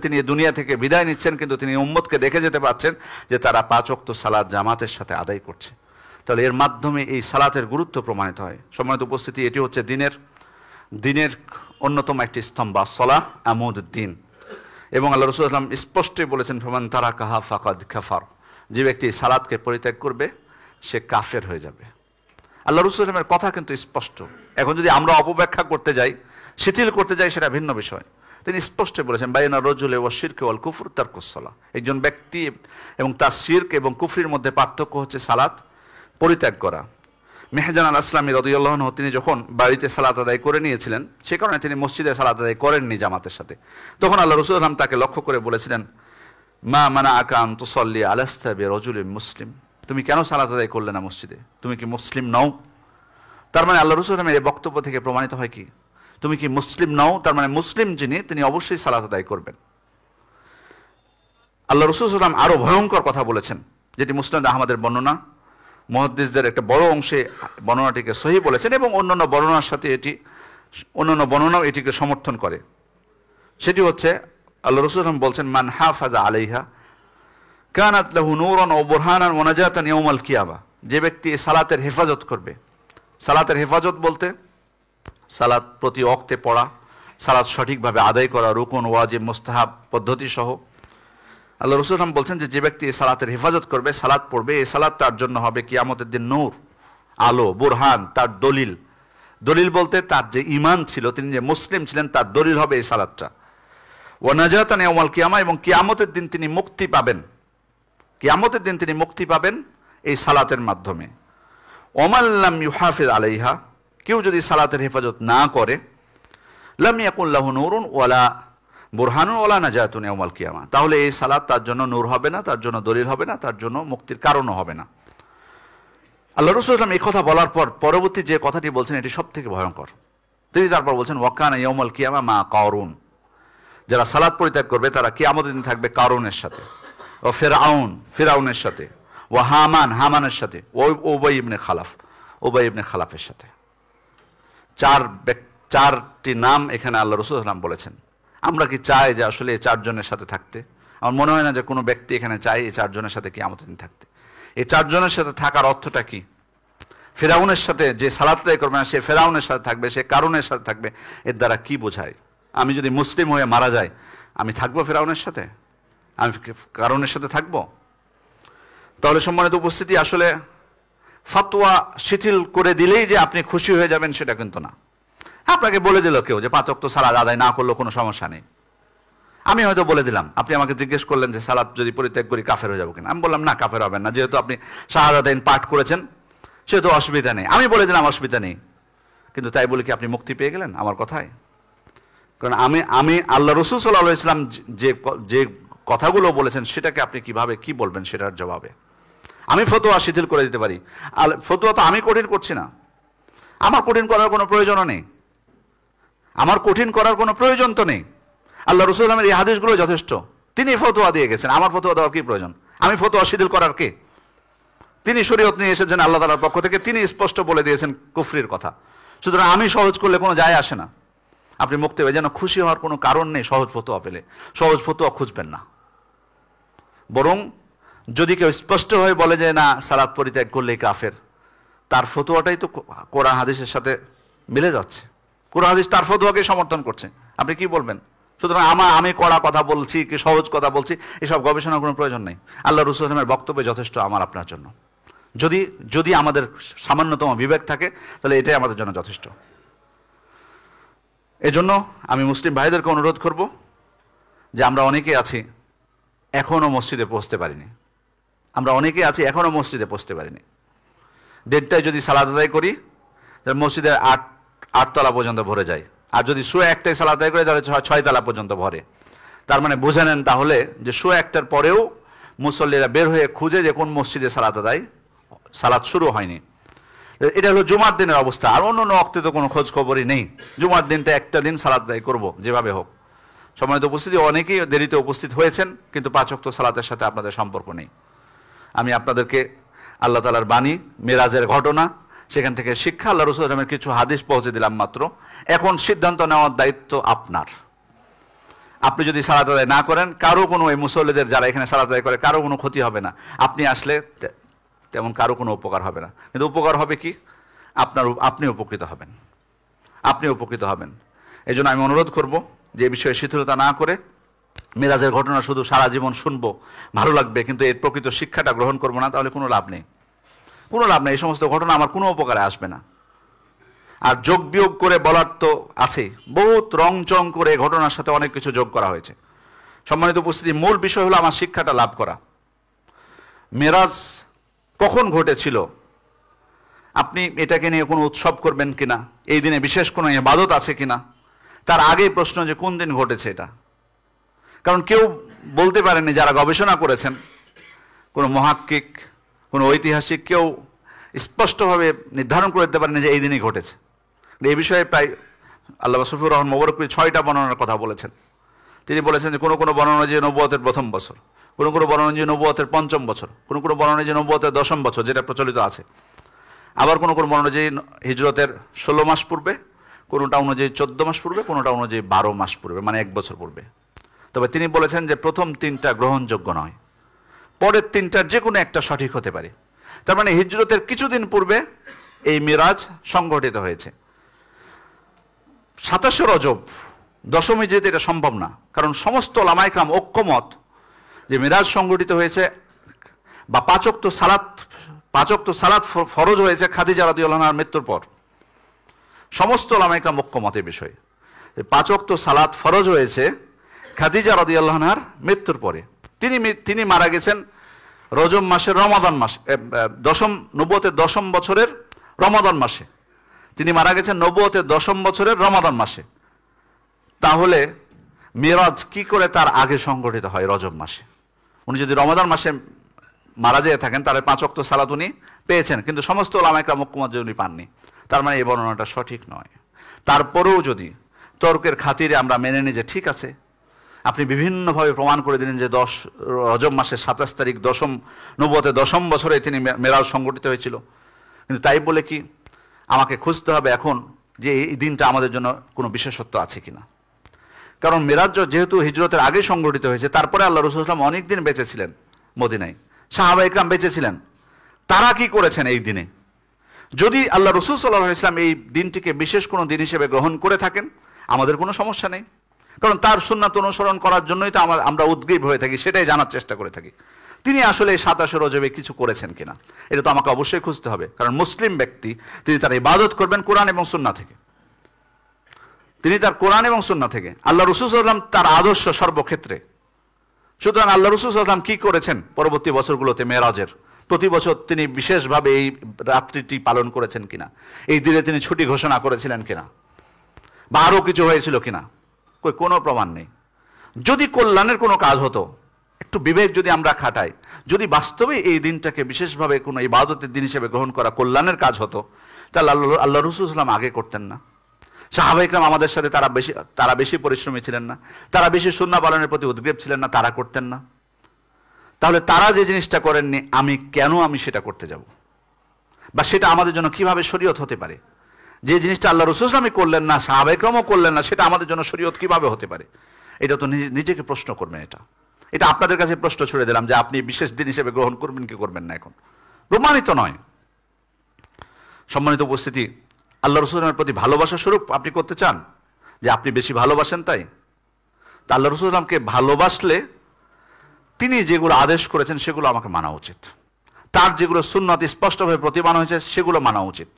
তিনি দুনিয়া থেকে বিদায় নিচ্ছেন, কিন্তু তিনি উম্মতকে দেখে যেতে পারছেন যে তারা 5 ওয়াক্ত সালাত জামাতের সাথে আদায় করছে। তাহলে এর মাধ্যমে এই সালাতের গুরুত্ব প্রমাণিত হয়। সম্মানিত উপস্থিতি, এটি হচ্ছে দিনের অন্যতম একটি স্তম্ভ, সালাহ আমুদুদ্দিন। এবং আল্লাহ রাসূল সাল্লাল্লাহু আলাইহি ওয়াসাল্লাম স্পষ্টই বলেছেন, ফামান তারাকাহা ফাকাদ কাফার, যে ব্যক্তি সালাতকে পরিত্যাগ করবে সে কাফের হয়ে যাবে। আল্লাহ রাসূল সাল্লাল্লাহু আলাইহি ওয়াসাল্লামের কথা কিন্তু স্পষ্ট। এখন যদি আমরা অপব্যাখ্যা করতে যাই, শিথিল করতে যাই, সেটা ভিন্ন বিষয়। তিনি স্পষ্ট বলেছেন বাইনা রাজুলি ওয়া শিরক ওয়াল কুফর তারকুস সালাহ। একজন ব্যক্তি এবং তার শিরক এবং কুফরির মধ্যে পার্থক্য হচ্ছে সালাত পরিত্যাগ করা। মেহজান আল আসলামী রাদিয়াল্লাহু আনহু তিনি যখন বাড়িতে সালাত আদায় করে নিয়েছিলেন, সে কারণে তিনি মসজিদে সালাত আদায় করেননি জামাতের সাথে। তখন আল্লাহ রাসূল সাল্লাল্লাহু আলাইহি ওয়াসাল্লাম তাকে লক্ষ্য করে বলেছিলেন, মা মানাআকা আন তুসাল্লি আলাস্তা বিরাজুলিন মুসলিম, তুমি কেন সালাত আদায় করলে না মসজিদে? তুমি কি মুসলিম নও? তার মানে আল্লাহ রাসূল সাল্লাল্লাহু আলাইহি ওয়াসাল্লামের এই বক্তব্য থেকে প্রমাণিত হয় কি, তুমি কি মুসলিম নও? তার মানে মুসলিম যিনি, তিনি অবশ্যই সালাত আদায় করবেন। আল্লাহ রাসূল সাল্লাল্লাহু আলাইহি ওয়াসাল্লাম আরো ভয়ঙ্কর কথা বলেছেন, যেটি মুসনাদ আহমদের বর্ণনা, মুহাদ্দিসদের একটা বড় অংশে বর্ণনাটিকে সহিহ বলেছেন এবং অন্যান্য বর্ণনার সাথে অন্যান্য বর্ণনাও এটিকে সমর্থন করে। সেটি হচ্ছে আল্লাহ রাসূল সাল্লাল্লাহু আলাইহি ওয়াসাল্লাম বলছেন, মান হাফাজা আলাইহা কানাত লাহু নূরান ওয়া বুরহানান ওয়া নাজাতান ইয়াউমাল কিয়ামা। যে ব্যক্তি সালাতের হেফাজত করবে, সালাতের হেফাজত বলতে সালাত প্রতি ওয়াক্তে পড়া, সালাত সঠিকভাবে আদায় করা, রুকুন ওয়াজিব মুস্তাহাব পদ্ধতি সহ। আল্লাহ রাসূল সাল্লাল্লাহু আলাইহি ওয়াসাল্লাম বলছেন যে ব্যক্তি এই সালাতের হেফাজত করবে, সালাত পড়বে, এই সালাত তার জন্য হবে কিয়ামতের দিন নূর, আলো, বুরহান, তার দলিল। দলিল বলতে তার যে ঈমান ছিল, তিনি যে মুসলিম ছিলেন, তার দলিল হবে এই সালাতটা। ওয়া নাজাতান ইয়াউমাল কিয়ামা, এবং কিয়ামতের দিন তিনি মুক্তি পাবেন, কিয়ামতের দিন তিনি মুক্তি পাবেন এই সালাতের মাধ্যমে। ওমান লাম ইউহাফিজ আলাইহা, কেউ যদি সালাতের হেফাজত না করে, লাম ইয়াকুন লাহু নূরুন ওয়ালা বুরহানুন ওয়ালা নাজাতুন ইয়াউমাল কিয়ামা, তাহলে এই সালাত তার জন্য নূর হবে না, তার জন্য দলিল হবে না, তার জন্য মুক্তির কারণও হবে না। আল্লাহ রাসূল সাল্লাল্লাহু আলাইহি ওয়াসাল্লাম এই কথা বলার পর পরবর্তী যে কথাটি বলছেন এটি সবথেকে ভয়ঙ্কর। তিনি তারপর বলছেন, ওয়াকানা ইয়াউমাল কিয়ামা মা কারুন, যারা সালাত পরিত্যাগ করবে তারা কিয়ামতের দিন থাকবে কারুনের সাথে, ও ফিরাউনের সাথে, ও হামানের সাথে, ও উবাই ইবনে খালাফের সাথে। চারটি নাম এখানে আল্লাহ রাসূল সাল্লাল্লাহু আলাইহি ওয়াসাল্লাম বলেছেন। আমরা কি চাই যে আসলে এই চারজনের সাথে থাকতে? আমার মনে হয় না যে কোনো ব্যক্তি এখানে চায় এই চারজনের সাথে কিয়ামতের দিন থাকতে। এই চারজনের সাথে থাকার অর্থটা কি? ফিরাউনের সাথে যে সালাত আদায় করবে না, সে ফিরাউনের সাথে থাকবে, সে কারুনের সাথে থাকবে, এর দ্বারা কি বোঝায়? আমি যদি মুসলিম হয়ে মারা যাই, আমি থাকবো ফিরাউনের সাথে? আমি কারুনের সাথে থাকবো? তাহলে সম্মানিত উপস্থিতি, আসলে ফতোয়া শিথিল করে দিলেই যে আপনি খুশি হয়ে যাবেন সেটা কিন্তু না। আপনাকে বলে দিল কেউ যে 5 ওয়াক্ত সালাত আদায় না করলেও কোনো সমস্যা নেই, আমি হয়তো বলে দিলাম, আপনি আমাকে জিজ্ঞেস করলেন যে সালাত যদি পরিত্যাগ করি কাফের হয়ে যাবো কিনা, আমি বললাম না, কাফের হবেন না, যেহেতু আপনি শাহাদাতাইন পাঠ করেছেন সেহেতু অসুবিধা নেই। আমি বলে দিলাম অসুবিধা নেই, কিন্তু তাই বলে কি আপনি মুক্তি পেয়ে গেলেন আমার কথায়? কারণ আমি আল্লাহ রাসূল সাল্লাল্লাহু আলাইহি ওয়াসাল্লাম যে কথাগুলো বলেছেন সেটাকে আপনি কিভাবে কি বলবেন সেটার জবাবে? আমি ফতোয়া শিথিল করে দিতে পারি, ফতোয়া তো আমি কঠিন করছি না, আমার কঠিন করার কোনো প্রয়োজনও নেই, আমার কঠিন করার কোনো প্রয়োজন তো নেই। আল্লাহ রাসূল সাল্লাল্লাহু আলাইহি ওয়াসাল্লামের এই হাদিসগুলো যথেষ্ট, তিনি ফতোয়া দিয়ে গেছেন, আমার ফতোয়া দেওয়ার কি প্রয়োজন? আমি ফতোয়া শিথিল করার কে? তিনি শরীয়ত নিয়ে এসেছেন আল্লাহ তাআলার পক্ষ থেকে, তিনি স্পষ্ট বলে দিয়েছেন কুফরির কথা। সুতরাং আমি সহজ করলে কোনো যায় আসে না, আপনি মুক্তি পেয়ে যেন খুশি হওয়ার কোনো কারণ নেই। সহজ ফতোয়া পেলে সহজ ফতোয়া খুঁজবেন না, বরং যদি কেউ স্পষ্ট হয়ে বলে যে না সালাত পরিত্যাগ করলেই কাফের, তার ফতোয়াটাই তো কোরআন হাদিসের সাথে মিলে যাচ্ছে, কোরআন হাদিস তার ফতোয়াকে সমর্থন করছে, আপনি কি বলবেন? সুতরাং আমি কড়া কথা বলছি কি সহজ কথা বলছি এসব গবেষণার কোনো প্রয়োজন নেই। আল্লাহ রাসূল সাল্লাল্লাহু আলাইহি ওয়াসাল্লামের বক্তব্য যথেষ্ট আমার আপনার জন্য। যদি আমাদের সামান্যতম বিবেক থাকে তাহলে এটাই আমাদের জন্য যথেষ্ট। এজন্য আমি মুসলিম ভাইদেরকে অনুরোধ করব যে আমরা অনেকে আছি এখনও মসজিদে পৌঁছতে পারিনি, আমরা অনেকে আছি এখনও মসজিদে পৌঁছতে পারিনি। 1:30টায় যদি সালাত আদায় করি তাহলে মসজিদের 8 তলা পর্যন্ত ভরে যায়, আর যদি 1:01টায় সালাত আদায় করি তাহলে 6 তলা পর্যন্ত ভরে। তার মানে বুঝে নেন তাহলে যে 1:01টার পরেও মুসল্লিরা বের হয়ে খুঁজে যে কোন মসজিদে সালাত শুরু হয়নি। এটা হলো জুমার দিনের অবস্থা, আর অন্য ওয়াক্তে তো কোনো খোঁজ খবরই নেই। জুমার দিনটা একটা দিন সালাত আদায় করবো যেভাবে হোক। সম্মানিত উপস্থিতি, অনেকেই দেরিতে উপস্থিত হয়েছেন কিন্তু 5 ওয়াক্ত সালাতের সাথে আপনাদের সম্পর্ক নেই। আমি আপনাদেরকে আল্লাহ তাআলার বাণী, মেরাজের ঘটনা, সেখান থেকে শিক্ষা, আল্লাহ রাসূল সাল্লাল্লাহু আলাইহি ওয়াসাল্লামের কিছু হাদিস পৌঁছে দিলাম মাত্র। এখন সিদ্ধান্ত নেওয়ার দায়িত্ব আপনার। আপনি যদি সালাত আদায় না করেন, কারো কোনো, এই মুসল্লিদের যারা এখানে সালাত আদায় করে কারো কোনো ক্ষতি হবে না, আপনি আসলে তেমন কারো কোনো উপকার হবে না। কিন্তু উপকার হবে কি? আপনি উপকৃত হবেন, আপনি উপকৃত হবেন। এই জন্য আমি অনুরোধ করব যে এই বিষয়ে শিথিলতা না করে মেরাজের ঘটনা শুধু সারা জীবন শুনবো, ভালো লাগবে, কিন্তু এর প্রকৃত শিক্ষাটা গ্রহণ করবো না, তাহলে কোনো লাভ নেই, কোনো লাভ নেই, এই সমস্ত ঘটনা আমার কোনো উপকারে আসবে না। আর যোগ বিয়োগ করে বলার তো আছেই, বহুত রং চং করে ঘটনার সাথে অনেক কিছু যোগ করা হয়েছে। সম্মানিত উপস্থিতি, মূল বিষয় হলো আমার শিক্ষাটা লাভ করা। মেরাজ কখন ঘটেছিল, আপনি এটাকে নিয়ে কোনো উৎসব করবেন কিনা, এই দিনে বিশেষ কোনো ইবাদত আছে কিনা, তার আগেই প্রশ্ন যে কোন দিন ঘটেছে এটা। কারণ কেউ বলতে পারেনি, যারা গবেষণা করেছেন, কোনো মহাক্কিক, কোনো ঐতিহাসিক কেউ স্পষ্টভাবে নির্ধারণ করে দিতে পারেনি যে এই দিনই ঘটেছে। এই বিষয়ে প্রায় আল্লামা শফিউর রহমান মোবারকপুরী 6টা বর্ণনার কথা বলেছেন। তিনি বলেছেন যে কোনো কোনো বর্ণনা যে নবুয়তের প্রথম বছর, কোনো কোনো বর্ণনা যে নবুয়তের পঞ্চম বছর, কোনো কোনো বর্ণনা যে নবুয়তের 10ম বছর, যেটা প্রচলিত আছে। আবার কোনো কোনো বর্ণনা যে হিজরতের 16 মাস পূর্বে, কোনোটা অনুযায়ী 14 মাস পূর্বে, কোনোটা অনুযায়ী 12 মাস পূর্বে, মানে 1 বছর পূর্বে। তবে তিনি বলেছেন যে প্রথম 3টা গ্রহণযোগ্য নয়, পরের 3টার যে কোনো একটা সঠিক হতে পারে। তার মানে হিজরতের কিছুদিন পূর্বে এই মিরাজ সংঘটিত হয়েছে। 27 রজব, দশমী যেতে এটা সম্ভব না, কারণ সমস্ত ওলামায়ে কেরাম ঐক্যমত যে মিরাজ সংঘটিত হয়েছে বা 5 ওয়াক্ত সালাত ফরজ হয়েছে খাদিজা রাদিয়াল্লাহু আনহার মৃত্যুর পর। সমস্ত ওলামায়ে কেরাম ঐক্যমত এই বিষয়ে। 5 ওয়াক্ত সালাত ফরজ হয়েছে খাদিজা রাদিয়াল্লাহু আনহার মৃত্যুর পরে। তিনি মারা গেছেন রজব মাসের রমাদান মাসে, নবুয়তের 10ম বছরের রমাদান মাসে। তিনি মারা গেছেন নবুয়তের 10ম বছরের রমাদান মাসে। তাহলে মিরাজ কি করে তার আগে সংগঠিত হয় রজব মাসে? উনি যদি রমাদান মাসে মারা যেয়ে থাকেন তাহলে 5 ওয়াক্ত সালাত উনি পেয়েছেন, কিন্তু সমস্ত ওলামায়ে কেরাম ঐক্যমত যে উনি পাননি। তার মানে এই বর্ণনাটা সঠিক নয়। তারপরেও যদি তর্কের খাতিরে আমরা মেনে নিই যে ঠিক আছে, আপনি বিভিন্নভাবে প্রমাণ করে দিলেন যে রজব মাসের 27 তারিখ নবুয়তের 10ম বছরে তিনি মেরাজ সংগঠিত হয়েছিল, কিন্তু তাই বলে কি আমাকে খুঁজতে হবে এখন যে এই দিনটা আমাদের জন্য কোনো বিশেষত্ব আছে কিনা? কারণ মেরাজ যেহেতু হিজরতের আগে সংগঠিত হয়েছে, তারপরে আল্লাহ রাসূল সাল্লাল্লাহু আলাইহি ওয়াসাল্লাম অনেক দিন বেঁচে ছিলেন মদিনায়, সাহাবায়ে কেরাম বেঁচে ছিলেন, তারা কি করেছেন এই দিনে? যদি আল্লাহ রাসূল সাল্লাল্লাহু আলাইহি ওয়াসাল্লাম এই দিনটিকে বিশেষ কোনো দিন হিসেবে গ্রহণ করে থাকেন, আমাদের কোনো সমস্যা নেই, কারণ তার সুন্নাত অনুসরণ করার জন্যই তো আমরা উদ্গ্রীব হয়ে থাকি, সেটাই জানার চেষ্টা করে থাকি। তিনি আসলে 27 রজবে কিছু করেছেন কিনা এটা তো আমাকে অবশ্যই খুঁজতে হবে, কারণ মুসলিম ব্যক্তি তিনি তার ইবাদত করবেন কোরআন এবং সুন্নাহ থেকে। তিনি তার কোরআন এবং সুন্নাহ থেকে, আল্লাহ রাসূল সাল্লাল্লাহু আলাইহি ওয়াসাল্লাম তার আদর্শ সর্বক্ষেত্রে। সুতরাং আল্লাহ রাসূল সাল্লাল্লাহু আলাইহি ওয়াসাল্লাম কি করেছেন পরবর্তী বছরগুলোতে মেরাজের, প্রতি বছর তিনি বিশেষভাবে এই রাত্রিটি পালন করেছেন কিনা, এই দিনে তিনি ছুটি ঘোষণা করেছিলেন কিনা, বা আরও কিছু হয়েছিল কিনা, কোনো প্রমাণ নেই। যদি কল্যাণের কোনো কাজ হতো, একটু বিবেক যদি আমরা খাটাই, যদি বাস্তবে এই দিনটাকে বিশেষভাবে কোনো ইবাদতের দিন হিসেবে গ্রহণ করা কল্যাণের কাজ হতো, তাহলে আল্লাহ রাসূল সাল্লাল্লাহু আলাইহি ওয়াসাল্লাম আগে করতেন না। সাহাবায়ে কেরাম আমাদের সাথে তারা বেশি পরিশ্রমী ছিলেন না, তারা বেশি সুন্নাহ পালনের প্রতি উদ্গ্রীব ছিলেন না, তারা করতেন না। তাহলে তারা যে জিনিসটা করেননি আমি সেটা করতে যাব, বা সেটা আমাদের জন্য কিভাবে শরীয়ত হতে পারে? যে জিনিসটা আল্লাহ রাসূল সাল্লাল্লাহু আলাইহি ওয়াসাল্লাম করলেন না, সাহাবায়ে কেরামও করলেন না, সেটা আমাদের জন্য শরীয়ত কিভাবে হতে পারে? এটা তো নিজেকে প্রশ্ন করবেন। এটা আপনাদের কাছে প্রশ্ন ছুড়ে দিলাম যে আপনি বিশেষ দিন হিসেবে গ্রহণ করবেন কি করবেন না, এখন প্রমাণিত নয়। সম্মানিত উপস্থিতি, আল্লাহ রাসূলের প্রতি ভালোবাসা স্বরূপ আপনি করতে চান যে আপনি বেশি ভালোবাসেন, তাই তা আল্লাহ রাসূল সাল্লাল্লাহু আলাইহি ওয়াসাল্লামকে ভালোবাসলে তিনি যেগুলো আদেশ করেছেন সেগুলো আমাকে মানা উচিত, তার যেগুলো সুন্নাত স্পষ্টভাবে প্রতিপালন হয়েছে সেগুলো মানা উচিত,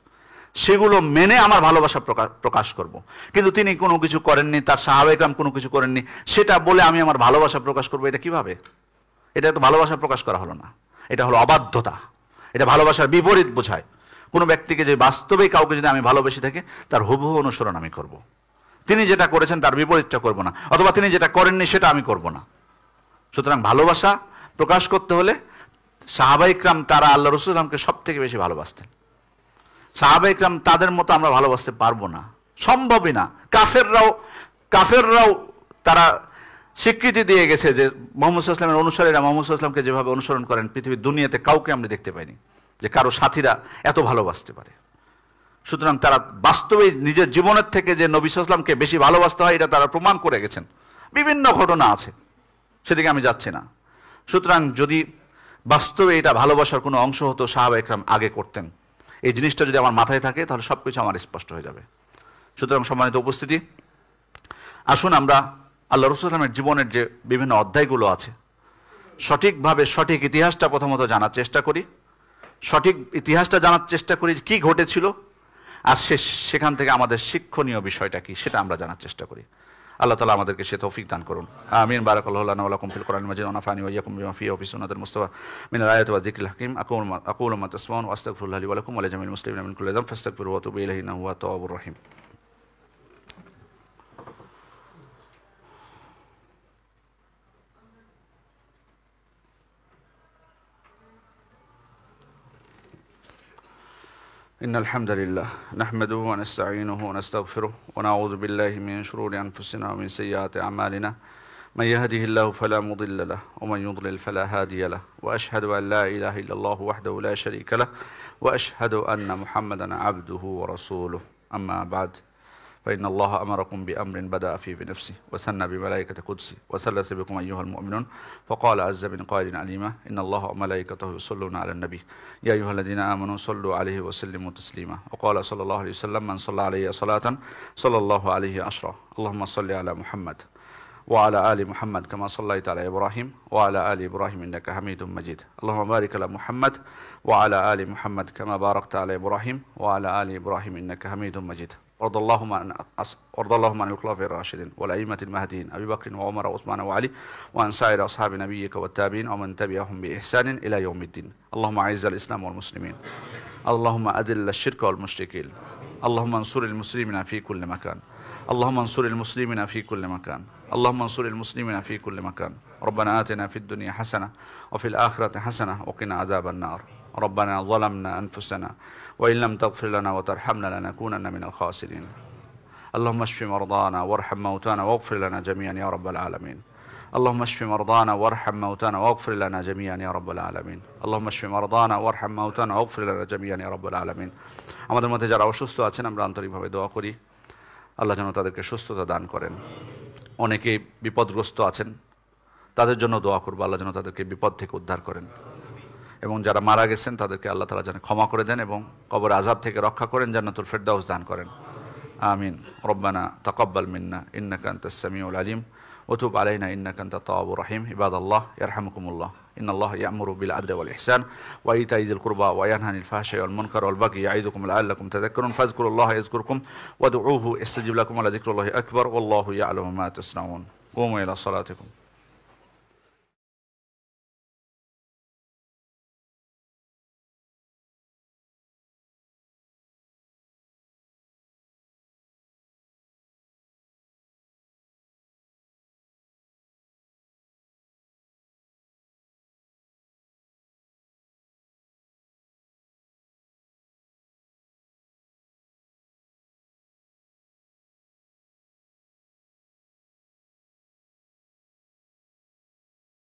সেগুলো মেনে আমার ভালোবাসা প্রকাশ করব। কিন্তু তিনি কোনো কিছু করেননি, তার সাহাবায়ে কেরাম কোনো কিছু করেননি, সেটা বলে আমি আমার ভালোবাসা প্রকাশ করব, এটা কিভাবে? এটা তো ভালোবাসা প্রকাশ করা হলো না, এটা হলো অবাধ্যতা, এটা ভালোবাসার বিপরীত বোঝায়। কোনো ব্যক্তিকে যে বাস্তবেই কাউকে যদি আমি ভালোবেসে থাকি, তার হুবহু অনুসরণ আমি করব। তিনি যেটা করেছেন তার বিপরীতটা করব না, অথবা তিনি যেটা করেননি সেটা আমি করব না। সুতরাং ভালোবাসা প্রকাশ করতে হলে সাহাবায়ে কেরাম তারা আল্লাহ রাসূল সাল্লাল্লাহু আলাইহি ওয়াসাল্লামকে সবথেকে বেশি ভালোবাসতেন। সাহাবায়ে কেরাম তাদের মতো আমরা ভালোবাসতে পারবো না, সম্ভবই না। কাফেররাও তারা স্বীকৃতি দিয়ে গেছে যে মুহাম্মদ সাল্লাল্লাহু আলাইহি ওয়াসাল্লামের অনুসারীরা মুহাম্মদ সাল্লাল্লাহু আলাইহি ওয়াসাল্লামকে যেভাবে অনুসরণ করেন, পৃথিবীর দুনিয়াতে কাউকে আমরা দেখতে পাইনি যে কারো সাথীরা এত ভালোবাসতে পারে। সুতরাং তারা বাস্তবেই নিজের জীবনের থেকে যে নবী সাল্লাল্লাহু আলাইহি ওয়াসাল্লামকে বেশি ভালোবাসতে হয় এটা তারা প্রমাণ করে গেছেন। বিভিন্ন ঘটনা আছে, সেদিকে আমি যাচ্ছি না। সুতরাং যদি বাস্তবে এটা ভালোবাসার কোনো অংশ হতো, সাহাবায়ে কেরাম আগে করতেন। এই জিনিসটা যদি আমার মাথায় থাকে তাহলে সব কিছু আমার স্পষ্ট হয়ে যাবে। সুতরাং সম্মানিত উপস্থিতি, আসুন আমরা আল্লাহ রাসূল সাল্লাল্লাহু আলাইহি ওয়াসাল্লামের জীবনের যে বিভিন্ন অধ্যায়গুলো আছে সঠিকভাবে সঠিক ইতিহাসটা প্রথমত জানার চেষ্টা করি, সঠিক ইতিহাসটা জানার চেষ্টা করি কি ঘটেছিল, আর সেখান থেকে আমাদের শিক্ষণীয় বিষয়টা কি সেটা আমরা জানার চেষ্টা করি। আল্লাহ তাআলা আমাদেরকে সে তৌফিক দান করুন। আমিন। বারাকাল্লাহু লানা ওয়া লাকুম ফিল কোরআনিল মাজিদ ওয়া নাফা'নি ওয়া ইয়্যাকুম বিমা ফিহি ওয়া ফি সুন্নাতিল মুস্তাফা মিনাল আয়াতি ওয়া যিকরিল হাকীম। আকুলু মা তাসমাউন ওয়া আস্তাগফিরুল্লাহ লি ওয়া লাকুম ওয়া লিজামিল মুসলিমিনা মিন কুল্লি যামবিন ফাস্তাগফিরুহু ওয়া তুবু ইলাইহি ইন্নাহু হুয়াত তাওয়াবুর রহিম। إن الحمد لله نحمده ونستعينه ونستغفره ونعوذ بالله من شرور أنفسنا ومن سيئات أعمالنا من يهده الله فلا مضل له ومن يضلل فلا هادي له وأشهد أن لا إله إلا الله وحده لا شريك له وأشهد أن محمدا عبده ورسوله أما بعد فإن الله أمركم بأمر بدأ فيه بنفسه وثنى بملائكة قدسه وثلث بكم أيها المؤمنون فقال عز من قائل عليما إن الله وملائكته يصلون على النبي يا أيها الذين آمنوا صلوا عليه وسلموا تسليما وقال صلى الله عليه وسلم من صلى عليه صلاة صلى الله عليه عشرة اللهم صل على محمد وعلى آل محمد كما صليت على إبراهيم وعلى آل إبراهيم إنك حميد مجيد اللهم بارك على محمد وعلى آل محمد كما باركت على إبراهيم وعلى آل إبراهيم إنك حميد مجيد وارض اللهم عن الخلفاء الراشدين والأئمة المهديين أبي بكر وعمر وعثمان وعلي وعن سائر أصحاب نبيك والتابعين ومن تبعهم بإحسان إلى يوم الدين اللهم أعز الإسلام والمسلمين اللهم أذل الشرك والمشركين اللهم انصر المسلمين في كل مكان اللهم انصر المسلمين في كل مكان اللهم انصر المسلمين في كل مكان ربنا آتنا في الدنيا حسنة وفي الآخرة حسنة وقنا عذاب النار ربنا ظلمنا أنفسنا وإن لم تغفر لنا وترحمنا لنكونن من الخاسرين اللهم اشف مرضانا وارحم موتانا واغفر لنا جميعا يا رب العالمين اللهم اشف مرضانا وارحم موتانا واغفر لنا جميعا يا رب العالمين اللهم اشف مرضانا وارحم موتانا واغفر لنا جميعا يا رب العالمين আমাদের মধ্যে যারা অসুস্থ আছেন আমরা আন্তরিকভাবে দোয়া করি আল্লাহ যেন তাদেরকে সুস্থতা দান করেন। অনেকে বিপদগ্রস্ত আছেন তাদের জন্য দোয়া করব আল্লাহ যেন তাদেরকে বিপদ থেকে উদ্ধার করেন এবং যারা মারা গেছেন তাদেরকে আল্লাহ তাআলা যেন ক্ষমা করে দেন এবং কবর আযাব থেকে রক্ষা করেন, জান্নাতুল ফেরদাউস দান করেন। আমিন। রব্বানা তাকাব্বাল মিন্না ইন্নাকা আনতাস সামিউল আলিম ওয়া তুব আলাইনা ইন্নাকা আনতাত তাওয়াবুর রহিম। ইবাদাল্লাহ ইয়ারহামুকুমুল্লাহ ইন্নাল্লাহা ইয়া'মুরু বিল আদলি ওয়াল ইহসান ওয়া ইতা'i যিল কুরবা ওয়া ইয়ানহা আনিল ফাহশাই ওয়াল মুনকার ওয়াল বাগই ইয়া'iদুকুম লা'আল্লাকুম তাযাক্কারুন ফাযকুরুল্লাহা ইয়াযকুরকুম ওয়াদউহু ইস্তাজিব লাকুম ওয়া লাযিকরুল্লাহি আকবার ওয়াল্লাহু ইয়া'লামু মা তাসনাউন। কুমু ইলা সালাতিকুম।